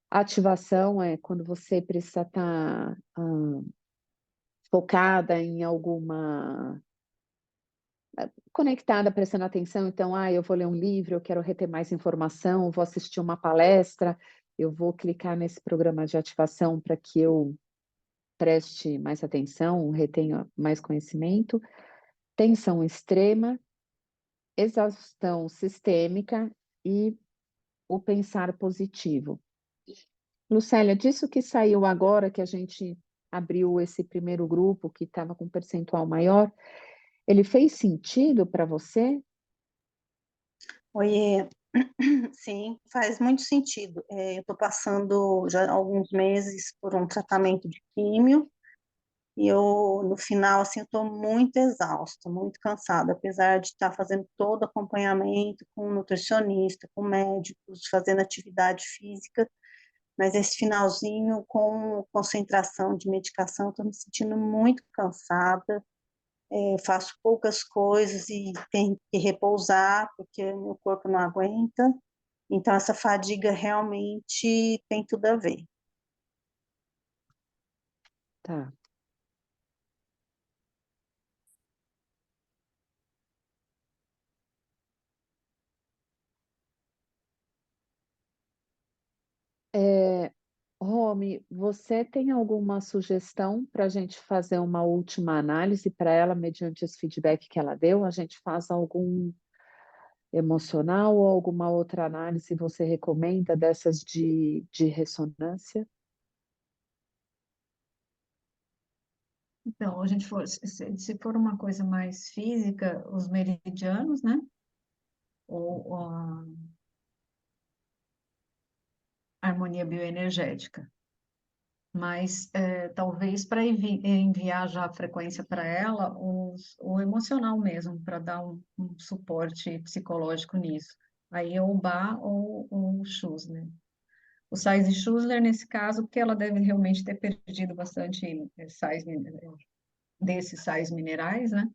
Ativação é quando você precisa estar focada em alguma... conectada, prestando atenção, então, eu vou ler um livro, eu quero reter mais informação, vou assistir uma palestra, eu vou clicar nesse programa de ativação para que eu preste mais atenção, retenha mais conhecimento. Tensão extrema, exaustão sistêmica e o pensar positivo. Lucélia, disso que saiu agora, que a gente abriu esse primeiro grupo, que estava com percentual maior, ele fez sentido para você? Oiê, sim, faz muito sentido. Eu estou passando já há alguns meses por um tratamento de químio e eu, no final, assim, eu estou muito exausta, muito cansada, apesar de estar fazendo todo o acompanhamento com um nutricionista, com médicos, fazendo atividade física, mas esse finalzinho, com concentração de medicação, estou me sentindo muito cansada. Faço poucas coisas e tenho que repousar, porque meu corpo não aguenta. Então, essa fadiga realmente tem tudo a ver. Tá. Romy, você tem alguma sugestão para a gente fazer uma última análise para ela, mediante esse feedback que ela deu? A gente faz algum emocional ou alguma outra análise você recomenda dessas de ressonância? Então, a gente for, se for uma coisa mais física, os meridianos, né? Ou a harmonia bioenergética. Mas talvez para enviar já a frequência para ela, o emocional mesmo, para dar um suporte psicológico nisso. Aí é o Bach ou o Schussler. O Sais e Schussler, nesse caso, porque ela deve realmente ter perdido bastante desses sais minerais, né?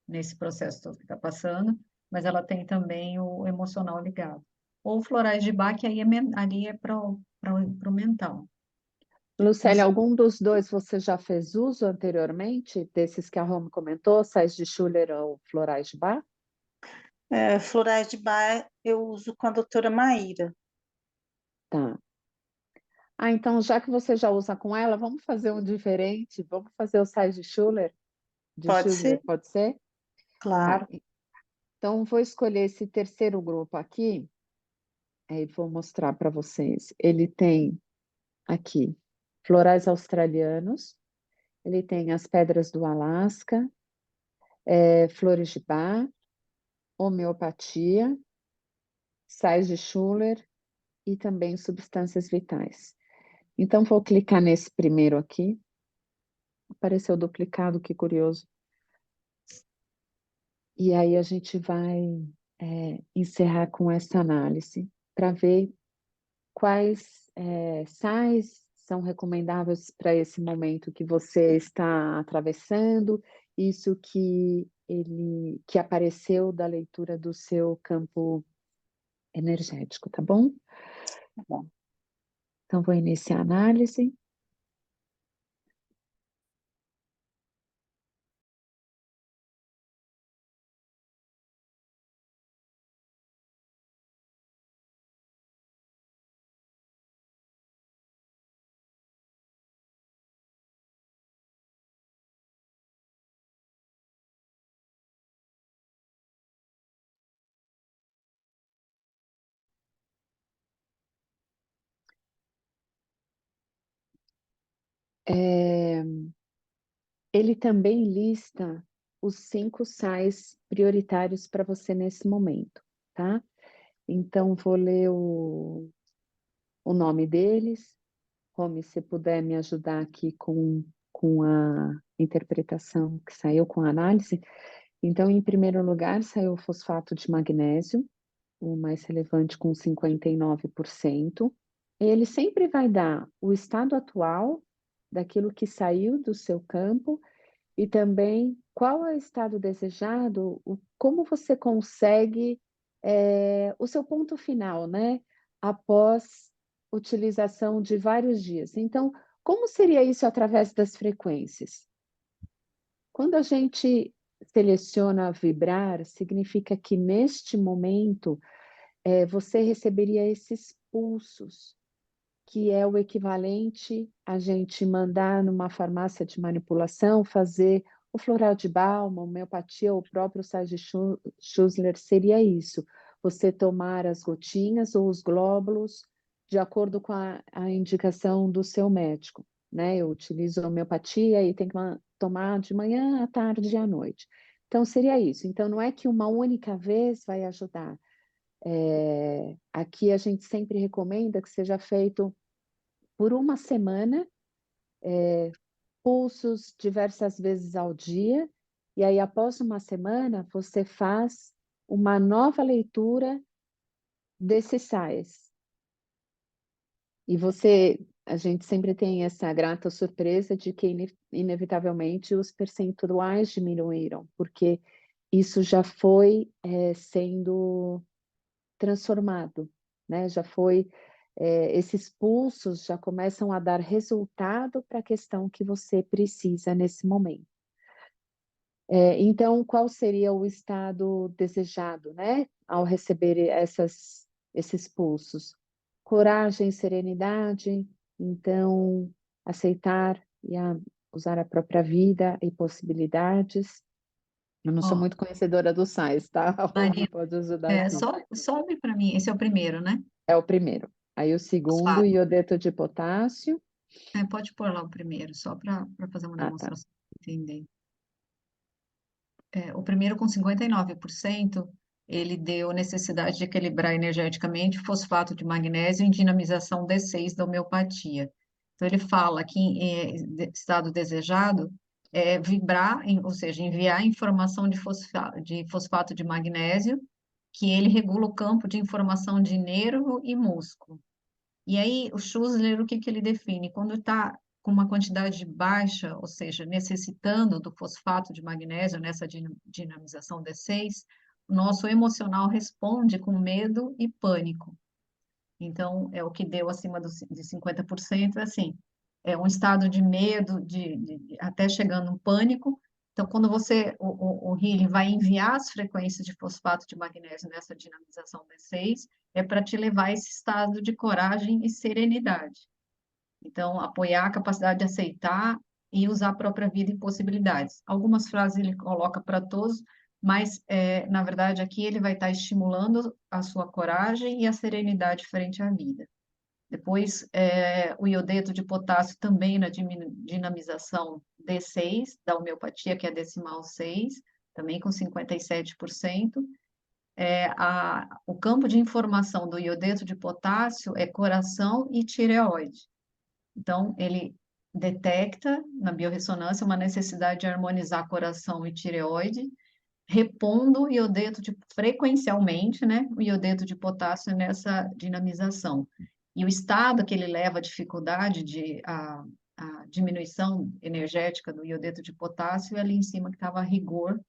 Nesse processo todo que está passando, mas ela tem também o emocional ligado. Ou florais de Bach, que aí ali é para o mental. Lucélia, algum dos dois você já fez uso anteriormente? Desses que a Rome comentou, sais de Schuller ou florais de Bach? Florais de Bar eu uso com a doutora Maíra. Tá. Ah, então, já que você já usa com ela, vamos fazer um diferente? Vamos fazer o sais de Schuller? De Pode ser? Schuller, pode ser? Tá. Claro. Então, vou escolher esse terceiro grupo aqui, aí vou mostrar para vocês. Ele tem aqui florais australianos, ele tem as pedras do Alasca, flores de Bach, homeopatia, sais de Schuller e também substâncias vitais. Então, vou clicar nesse primeiro aqui. Apareceu duplicado, que curioso. E aí a gente vai encerrar com essa análise para ver quais sais são recomendáveis para esse momento que você está atravessando, isso que apareceu da leitura do seu campo energético, tá bom? Tá bom. Então, vou iniciar a análise. Ele também lista os 5 sais prioritários para você nesse momento, tá? Então, vou ler o nome deles. Romy, se puder me ajudar aqui com a interpretação que saiu com a análise. Então, em primeiro lugar, saiu o fosfato de magnésio, o mais relevante com 59%. Ele sempre vai dar o estado atual daquilo que saiu do seu campo e também qual é o estado desejado, como você consegue o seu ponto final, né? Após utilização de vários dias. Então, como seria isso através das frequências? Quando a gente seleciona vibrar, significa que neste momento você receberia esses pulsos, que é o equivalente a gente mandar numa farmácia de manipulação fazer o floral de Bauman, homeopatia, o próprio sais de Schussler seria isso. Você tomar as gotinhas ou os glóbulos de acordo com a indicação do seu médico, né? Eu utilizo a homeopatia e tem que tomar de manhã, à tarde e à noite. Então, seria isso. Então, não é que uma única vez vai ajudar. Aqui a gente sempre recomenda que seja feito por uma semana, pulsos diversas vezes ao dia, e aí após uma semana você faz uma nova leitura desses sais. E a gente sempre tem essa grata surpresa de que inevitavelmente os percentuais diminuíram, porque isso já foi sendo transformado, né? Já foi, esses pulsos já começam a dar resultado para a questão que você precisa nesse momento. Então, qual seria o estado desejado, né? Ao receber esses pulsos? Coragem, serenidade, então aceitar e usar a própria vida e possibilidades. Eu não sou Ó, muito conhecedora dos sais, tá? A Romy Marina, pode ajudar aqui. sobe para mim, esse é o primeiro, né? É o primeiro. Aí o segundo, Fosfato. iodeto de potássio. Pode pôr lá o primeiro, só para fazer uma Ah, tá. demonstração, pra entender. O primeiro com 59%, ele deu necessidade de equilibrar energeticamente o fosfato de magnésio em dinamização D6 da homeopatia. Então, ele fala que em estado desejado é vibrar, ou seja, enviar informação de fosfato de magnésio, que ele regula o campo de informação de nervo e músculo. E aí, o Schussler, o que que ele define? Quando está com uma quantidade baixa, ou seja, necessitando do fosfato de magnésio nessa dinamização D6, o nosso emocional responde com medo e pânico. Então, é o que deu acima de 50%, é assim, um estado de medo, até chegando um pânico. Então, quando o healing vai enviar as frequências de fosfato de magnésio nessa dinamização D6, é para te levar a esse estado de coragem e serenidade. Então, apoiar a capacidade de aceitar e usar a própria vida e possibilidades. Algumas frases ele coloca para todos, mas, na verdade, aqui ele vai estar estimulando a sua coragem e a serenidade frente à vida. Depois, o iodeto de potássio também na dinamização D6, da homeopatia, que é a decimal 6, também com 57%. O campo de informação do iodeto de potássio é coração e tireoide. Então, ele detecta na biorressonância uma necessidade de harmonizar coração e tireoide, repondo o iodeto frequencialmente, né, o iodeto de potássio nessa dinamização. E o estado que ele leva à dificuldade a diminuição energética do iodeto de potássio é ali em cima que estava rigor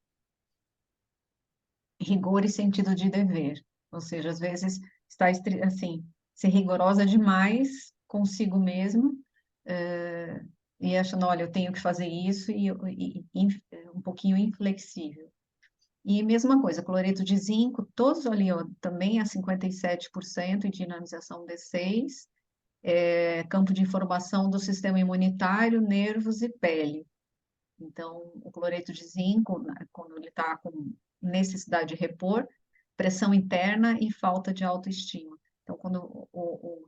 e sentido de dever. Ou seja, às vezes está assim, ser rigorosa demais consigo mesma, e achando, olha, eu tenho que fazer isso, e um pouquinho inflexível. E mesma coisa, cloreto de zinco, todos ali, ó, também a 57% em dinamização D6, campo de informação do sistema imunitário, nervos e pele. Então, o cloreto de zinco, quando ele está com necessidade de repor, pressão interna e falta de autoestima. Então, quando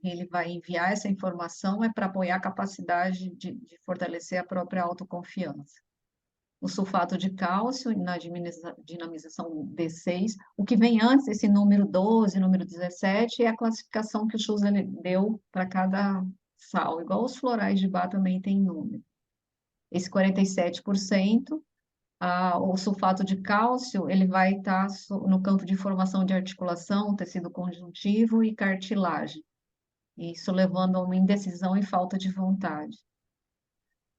ele vai enviar essa informação, é para apoiar a capacidade de fortalecer a própria autoconfiança. O sulfato de cálcio na dinamização D6, o que vem antes, esse número 12, número 17, é a classificação que o Schussler deu para cada sal, igual os florais de Bach também tem número. Esse 47%, o sulfato de cálcio, ele vai estar no campo de formação de articulação, tecido conjuntivo e cartilagem, isso levando a uma indecisão e falta de vontade.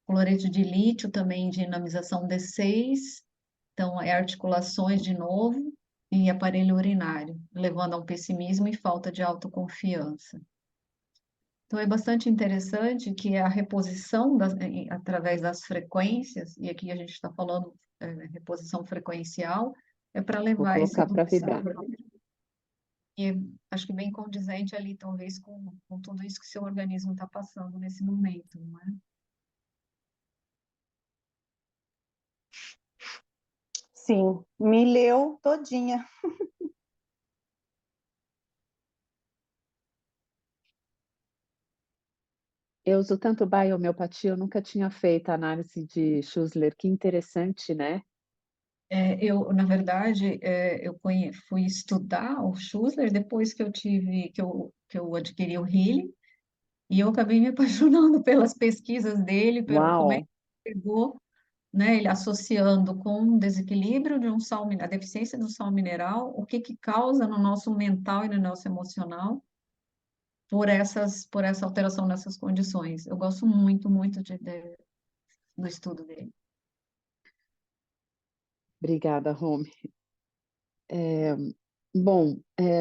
Cloreto de lítio também dinamização D6, então é articulações de novo e aparelho urinário, levando a um pessimismo e falta de autoconfiança. Então é bastante interessante que a reposição através das frequências, e aqui a gente está falando reposição frequencial, é para levar Vou esse colocar para vibrar. E acho que bem condizente ali, talvez, com tudo isso que o seu organismo está passando nesse momento, não é? Sim, me leu todinha. Eu uso tanto biohomeopatia, eu nunca tinha feito a análise de Schussler, que interessante, né? Na verdade, eu fui estudar o Schussler depois que eu adquiri o Healing, e eu acabei me apaixonando pelas pesquisas dele, pelo como é que Uau! ele pegou, né, ele associando com o desequilíbrio de um sal, a deficiência do sal mineral, o que causa no nosso mental e no nosso emocional por essa alteração nessas condições. Eu gosto muito, muito do estudo dele. Obrigada, Rome. Bom,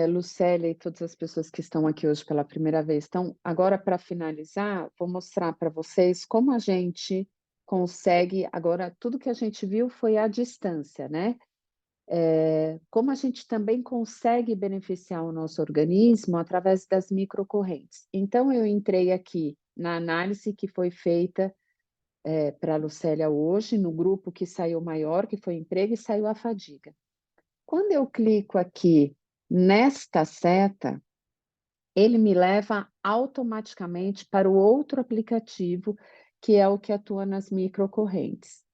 Lucélia e todas as pessoas que estão aqui hoje pela primeira vez. Então, agora, para finalizar, vou mostrar para vocês como a gente consegue. Agora, tudo que a gente viu foi à distância, né? Como a gente também consegue beneficiar o nosso organismo através das microcorrentes. Então, eu entrei aqui na análise que foi feita para a Lucélia hoje, no grupo que saiu maior, que foi emprego, e saiu a fadiga. Quando eu clico aqui nesta seta, ele me leva automaticamente para o outro aplicativo, que é o que atua nas microcorrentes.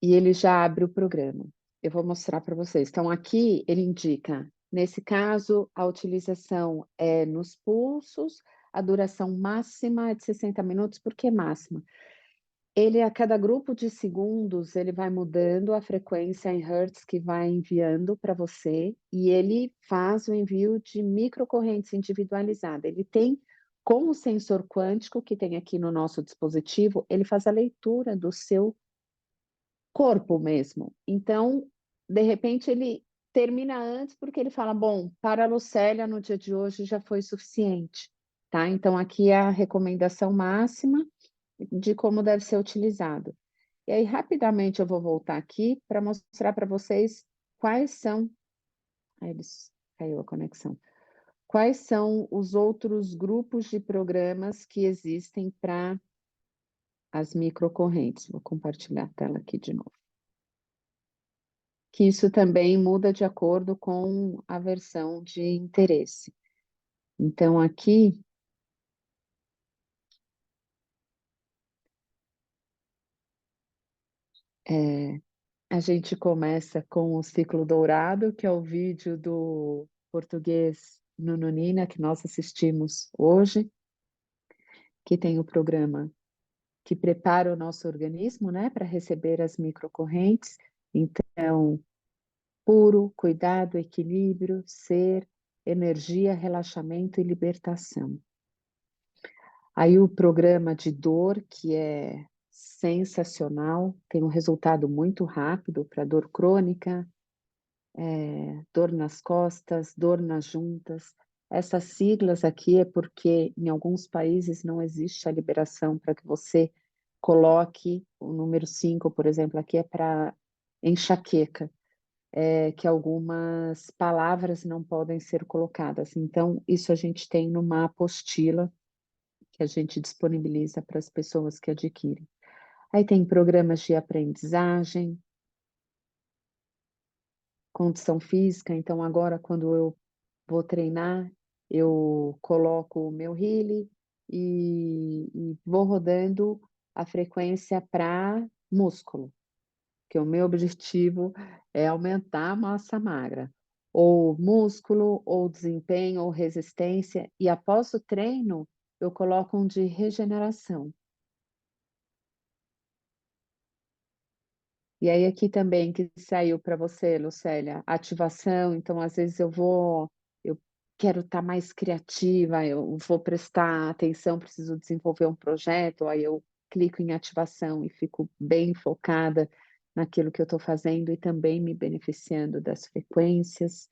E ele já abre o programa. Eu vou mostrar para vocês. Então, aqui ele indica, nesse caso, a utilização é nos pulsos, a duração máxima é de 60 minutos. Por que máxima? Ele, a cada grupo de segundos, ele vai mudando a frequência em hertz que vai enviando para você, e ele faz o envio de microcorrentes individualizada. Ele tem Com o sensor quântico que tem aqui no nosso dispositivo, ele faz a leitura do seu corpo mesmo. Então, de repente, ele termina antes porque ele fala, bom, para a Lucélia no dia de hoje já foi suficiente, tá? Então, aqui é a recomendação máxima de como deve ser utilizado. E aí, rapidamente, eu vou voltar aqui para mostrar para vocês quais são... Caiu a conexão. Quais são os outros grupos de programas que existem para as microcorrentes? Vou compartilhar a tela aqui de novo. Que isso também muda de acordo com a versão de interesse. Então, aqui... a gente começa com o Ciclo Dourado, que é o vídeo do português Nuno Nina, que nós assistimos hoje, que tem o programa que prepara o nosso organismo, né, para receber as microcorrentes. Então, puro, cuidado, equilíbrio, ser, energia, relaxamento e libertação. Aí o programa de dor, que é sensacional, tem um resultado muito rápido para dor crônica, dor nas costas, dor nas juntas. Essas siglas aqui é porque em alguns países não existe a liberação para que você coloque o número 5, por exemplo, aqui é para enxaqueca, que algumas palavras não podem ser colocadas. Então, isso a gente tem numa apostila que a gente disponibiliza para as pessoas que adquirem. Aí tem programas de aprendizagem, condição física, então agora quando eu vou treinar, eu coloco o meu Healy e vou rodando a frequência para músculo, que o meu objetivo é aumentar a massa magra, ou músculo, ou desempenho, ou resistência, e após o treino, eu coloco um de regeneração. E aí aqui também que saiu para você, Lucélia, ativação, então às vezes eu quero estar mais criativa, eu vou prestar atenção, preciso desenvolver um projeto, aí eu clico em ativação e fico bem focada naquilo que eu estou fazendo e também me beneficiando das frequências.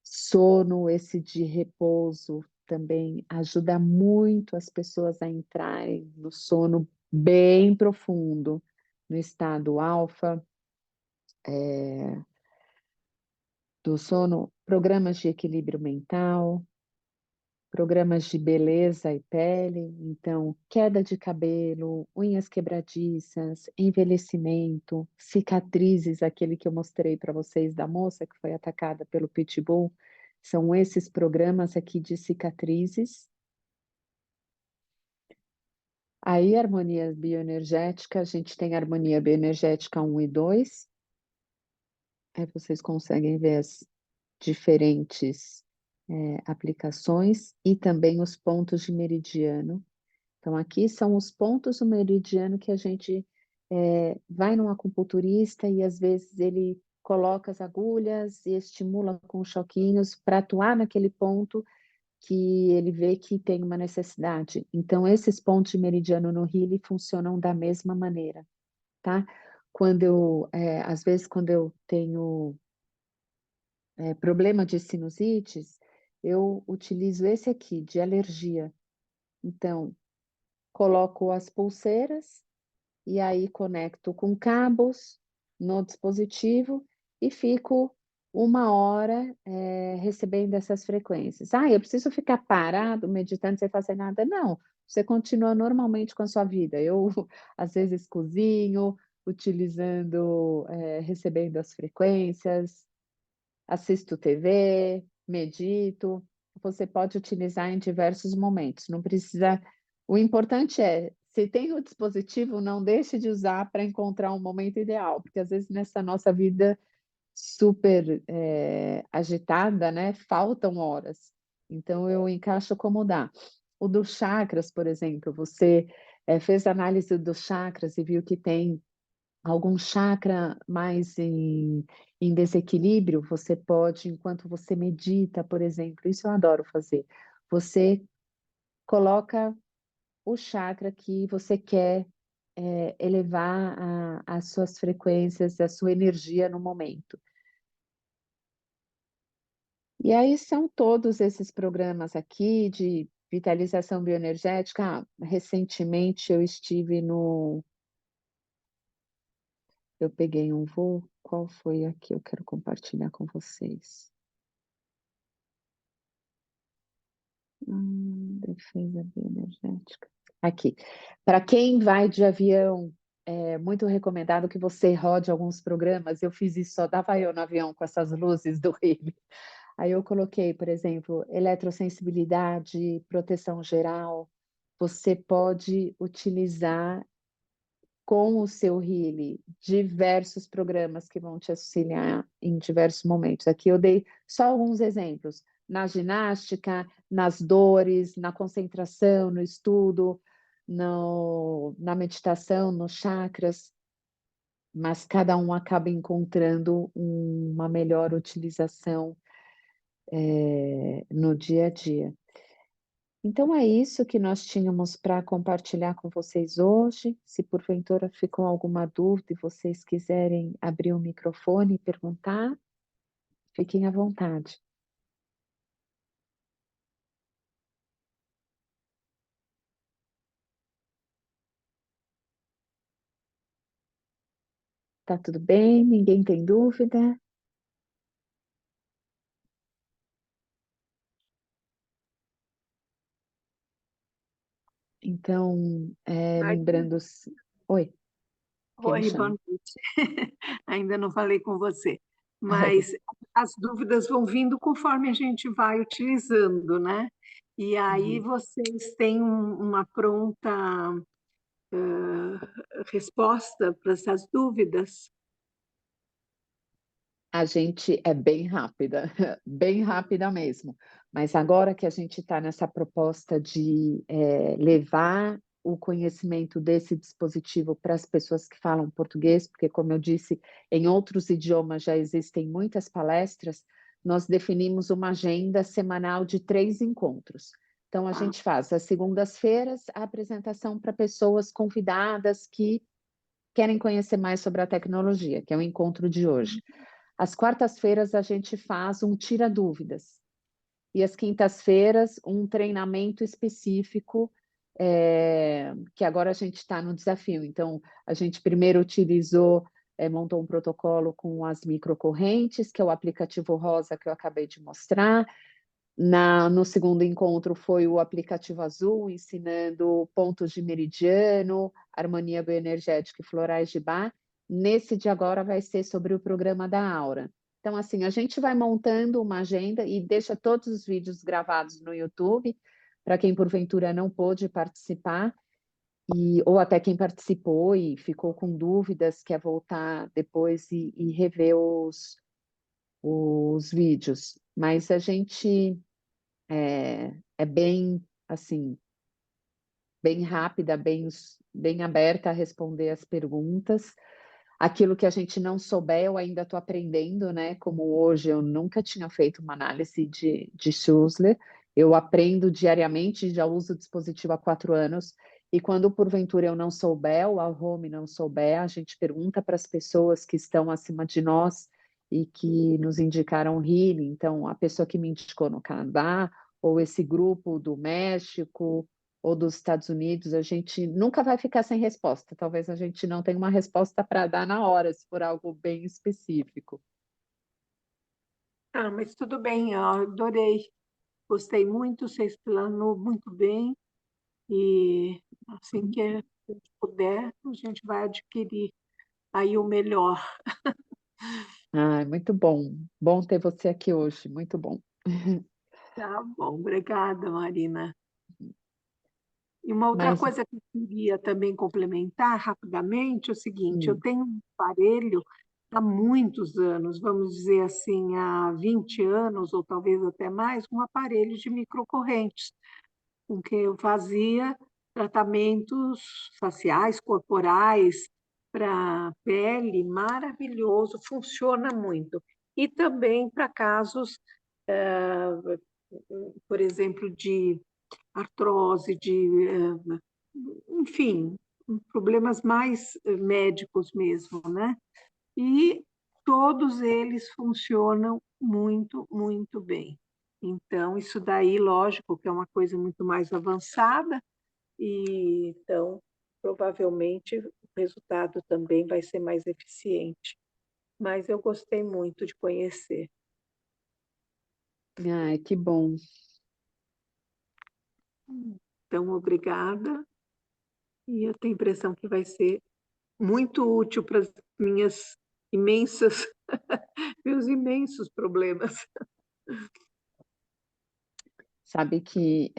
Sono, esse de repouso, também ajuda muito as pessoas a entrarem no sono bem profundo, no estado alfa, do sono, programas de equilíbrio mental, programas de beleza e pele, então queda de cabelo, unhas quebradiças, envelhecimento, cicatrizes, aquele que eu mostrei para vocês da moça que foi atacada pelo pitbull, são esses programas aqui de cicatrizes. Aí, harmonia bioenergética, a gente tem harmonia bioenergética 1 e 2. Aí vocês conseguem ver as diferentes aplicações e também os pontos de meridiano. Então, aqui são os pontos do meridiano que a gente vai num acupunturista e às vezes ele coloca as agulhas e estimula com choquinhos para atuar naquele ponto que ele vê que tem uma necessidade. Então, esses pontos de meridiano no Healy funcionam da mesma maneira, tá? Às vezes, quando eu tenho problema de sinusites, eu utilizo esse aqui, de alergia. Então, coloco as pulseiras e aí conecto com cabos no dispositivo e fico 1 hora recebendo essas frequências. Ah, eu preciso ficar parado, meditando, sem fazer nada? Não, você continua normalmente com a sua vida. Eu, às vezes, cozinho, recebendo as frequências, assisto TV, medito. Você pode utilizar em diversos momentos. Não precisa. O importante é, se tem o dispositivo, não deixe de usar para encontrar um momento ideal, porque às vezes nessa nossa vida super agitada, né, faltam horas. Então eu encaixo como dá. O dos chakras, por exemplo, você fez análise dos chakras e viu que tem algum chakra mais em desequilíbrio, você pode, enquanto você medita, por exemplo, isso eu adoro fazer, você coloca o chakra que você quer elevar as suas frequências, a sua energia no momento. E aí são todos esses programas aqui de vitalização bioenergética. Recentemente eu estive no... Eu peguei um voo, qual foi aqui? Eu quero compartilhar com vocês. Defesa bioenergética. Aqui. Para quem vai de avião, é muito recomendado que você rode alguns programas. Eu fiz isso, só dava eu no avião com essas luzes do Rio. Aí eu coloquei, por exemplo, eletrossensibilidade, proteção geral. Você pode utilizar com o seu Healy diversos programas que vão te auxiliar em diversos momentos. Aqui eu dei só alguns exemplos. Na ginástica, nas dores, na concentração, no estudo, na meditação, nos chakras, mas cada um acaba encontrando uma melhor utilização no dia a dia. Então é isso que nós tínhamos para compartilhar com vocês hoje. Se porventura ficou alguma dúvida e vocês quiserem abrir o microfone e perguntar, fiquem à vontade. Tá tudo bem? Ninguém tem dúvida? Então, lembrando... Oi, quer me Oi, boa chamar? noite. Ainda não falei com você, mas as dúvidas vão vindo conforme a gente vai utilizando, né? E aí vocês têm uma pronta resposta para essas dúvidas? A gente é bem rápida, bem rápida mesmo. Mas agora que a gente está nessa proposta de levar o conhecimento desse dispositivo para as pessoas que falam português, porque, como eu disse, em outros idiomas já existem muitas palestras, nós definimos uma agenda semanal de 3 encontros. Então, a gente faz às segundas-feiras a apresentação para pessoas convidadas que querem conhecer mais sobre a tecnologia, que é o encontro de hoje. Às quartas-feiras, a gente faz um tira-dúvidas. E às quintas-feiras, um treinamento específico, que agora a gente está no desafio. Então, a gente primeiro montou um protocolo com as microcorrentes, que é o aplicativo rosa que eu acabei de mostrar. No segundo encontro foi o aplicativo azul, ensinando pontos de meridiano, harmonia bioenergética e florais de Bach. Nesse de agora vai ser sobre o programa da Aura. Então, assim, a gente vai montando uma agenda e deixa todos os vídeos gravados no YouTube, para quem porventura não pôde participar, ou até quem participou e ficou com dúvidas, quer voltar depois e rever os vídeos. Mas a gente é bem, assim, bem rápida, bem aberta a responder as perguntas. Aquilo que a gente não souber, eu ainda estou aprendendo, né? Como hoje eu nunca tinha feito uma análise de Schussler, eu aprendo diariamente, já uso o dispositivo há 4 anos, e quando porventura eu não souber, ou a home não souber, a gente pergunta para as pessoas que estão acima de nós e que nos indicaram healing. Então, a pessoa que me indicou no Canadá, ou esse grupo do México, ou dos Estados Unidos, a gente nunca vai ficar sem resposta. Talvez a gente não tenha uma resposta para dar na hora, se for algo bem específico. Ah, mas tudo bem, eu adorei. Gostei muito, você explanou muito bem. E assim que a gente puder, a gente vai adquirir aí o melhor. Muito bom. Bom ter você aqui hoje, muito bom. Tá bom, obrigada, Marina. E uma outra Mas, coisa que eu queria também complementar rapidamente é o seguinte: eu hum, tenho um aparelho há muitos anos, vamos dizer assim, há 20 anos ou talvez até mais, um aparelho de microcorrentes, com que eu fazia tratamentos faciais, corporais, para pele, maravilhoso, funciona muito. E também para casos, por exemplo, de artrose, enfim, problemas mais médicos mesmo, né? E todos eles funcionam muito, muito bem. Então, isso daí, lógico, que é uma coisa muito mais avançada, e então, provavelmente, o resultado também vai ser mais eficiente. Mas eu gostei muito de conhecer. Ai, que bom. Então, obrigada. E eu tenho a impressão que vai ser muito útil para as minhas imensas, meus imensos problemas. Sabe que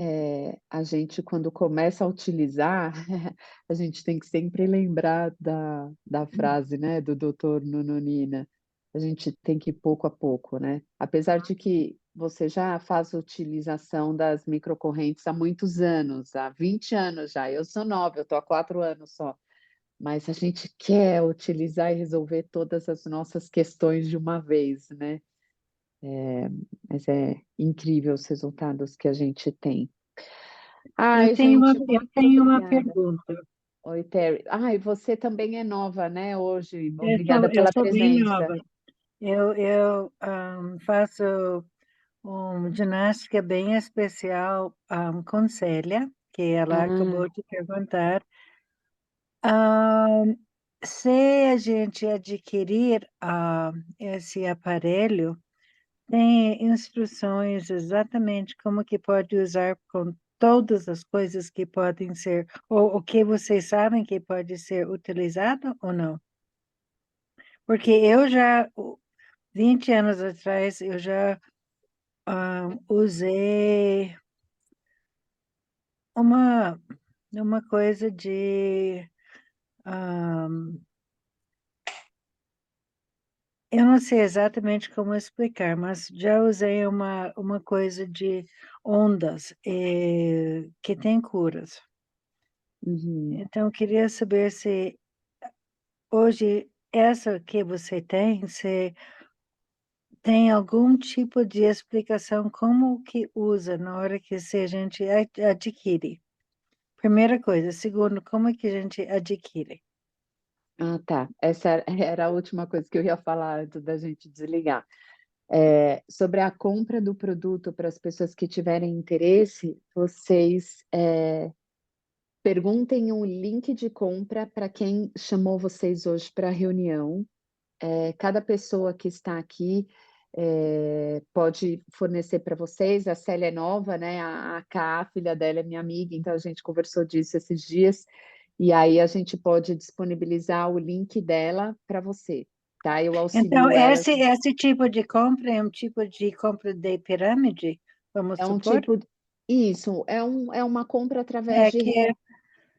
a gente, quando começa a utilizar, a gente tem que sempre lembrar da frase, né, do doutor Nononina. A gente tem que ir pouco a pouco, né? Apesar de que você já faz utilização das microcorrentes há muitos anos, há 20 anos já. Eu sou nova, eu estou há 4 anos só. Mas a gente quer utilizar e resolver todas as nossas questões de uma vez, né? Mas é incrível os resultados que a gente tem. Ai, gente, Eu muito tenho uma obrigada. pergunta. Oi, Terry. Ai, você também é nova, né, hoje. Obrigada Eu pela sou bem presença. nova. Eu faço uma ginástica bem especial com Célia, que ela Ah, acabou de perguntar. Se a gente adquirir esse aparelho, tem instruções exatamente como que pode usar com todas as coisas que podem ser, ou o que vocês sabem que pode ser utilizado ou não? Porque eu já, 20 anos atrás, eu já usei uma, uma coisa de... eu não sei exatamente como explicar, mas já usei uma coisa de ondas que tem curas. uhum. Então, eu queria saber se hoje essa que você tem, se tem algum tipo de explicação como que usa na hora que se a gente adquire. Primeira coisa. Segundo, como é que a gente adquire? Ah, tá. Essa era a última coisa que eu ia falar antes da gente desligar. Sobre a compra do produto para as pessoas que tiverem interesse, vocês perguntem um link de compra para quem chamou vocês hoje para a reunião. Cada pessoa que está aqui pode fornecer para vocês. A Célia é nova, né? A Ká, a filha dela, é minha amiga, então a gente conversou disso esses dias. E aí a gente pode disponibilizar o link dela para você, tá? Eu Então, auxilio ela. esse tipo de compra é um tipo de compra de pirâmide, vamos É um supor? tipo. Isso, é uma compra através É de que rede.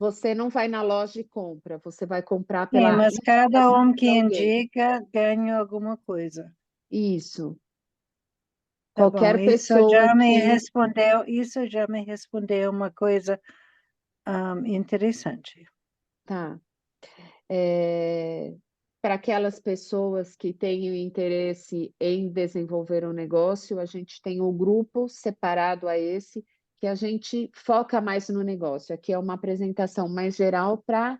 Você não vai na loja e compra, você vai comprar sim, pela mas cada indicação um de que alguém. indica ganha alguma coisa. Isso. Tá bom, Qualquer pessoa que. isso já me respondeu uma coisa interessante. Tá. Para aquelas pessoas que tenham interesse em desenvolver um negócio, a gente tem um grupo separado a esse, que a gente foca mais no negócio. Aqui é uma apresentação mais geral para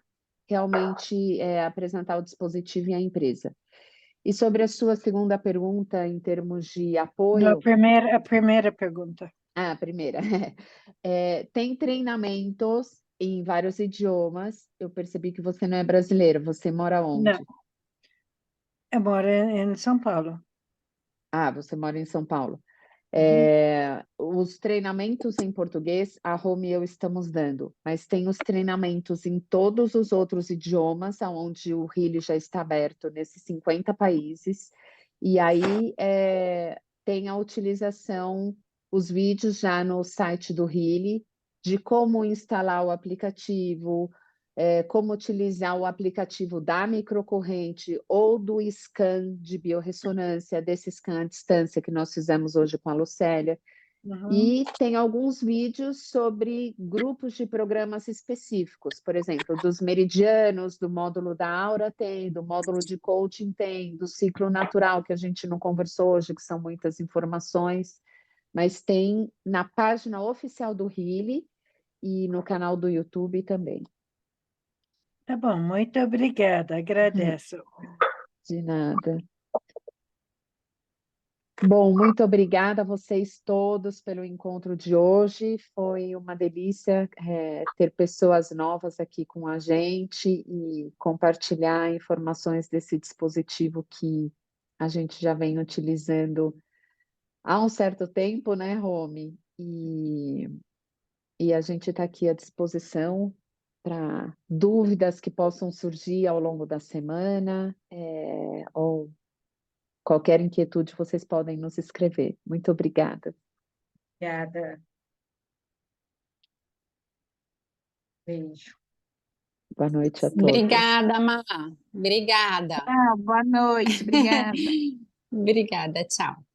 realmente apresentar o dispositivo e a empresa. E sobre a sua segunda pergunta, em termos de Não, apoio, a primeira pergunta. a primeira, tem treinamentos em vários idiomas. Eu percebi que você não é brasileira, você mora Não, onde? eu moro em São Paulo. Ah, você mora em São Paulo. Uhum. Os treinamentos em português, a Rome e eu estamos dando, mas tem os treinamentos em todos os outros idiomas, onde o Healy já está aberto nesses 50 países, e aí tem a utilização, os vídeos já no site do Healy, de como instalar o aplicativo, como utilizar o aplicativo da microcorrente ou do scan de biorressonância, desse scan à distância que nós fizemos hoje com a Lucélia. Uhum. E tem alguns vídeos sobre grupos de programas específicos, por exemplo, dos meridianos, do módulo da aura tem, do módulo de coaching tem, do ciclo natural, que a gente não conversou hoje, que são muitas informações. mas tem na página oficial do Healy e no canal do YouTube também. Tá bom, muito obrigada, agradeço. De nada. Bom, muito obrigada a vocês todos pelo encontro de hoje. Foi uma delícia ter pessoas novas aqui com a gente e compartilhar informações desse dispositivo que a gente já vem utilizando há um certo tempo, né, Romy? E a gente está aqui à disposição para dúvidas que possam surgir ao longo da semana, ou qualquer inquietude, vocês podem nos escrever. Muito obrigada. Obrigada. Beijo. Boa noite a todos. Obrigada, Má. Obrigada. Boa noite, obrigada. Obrigada, tchau.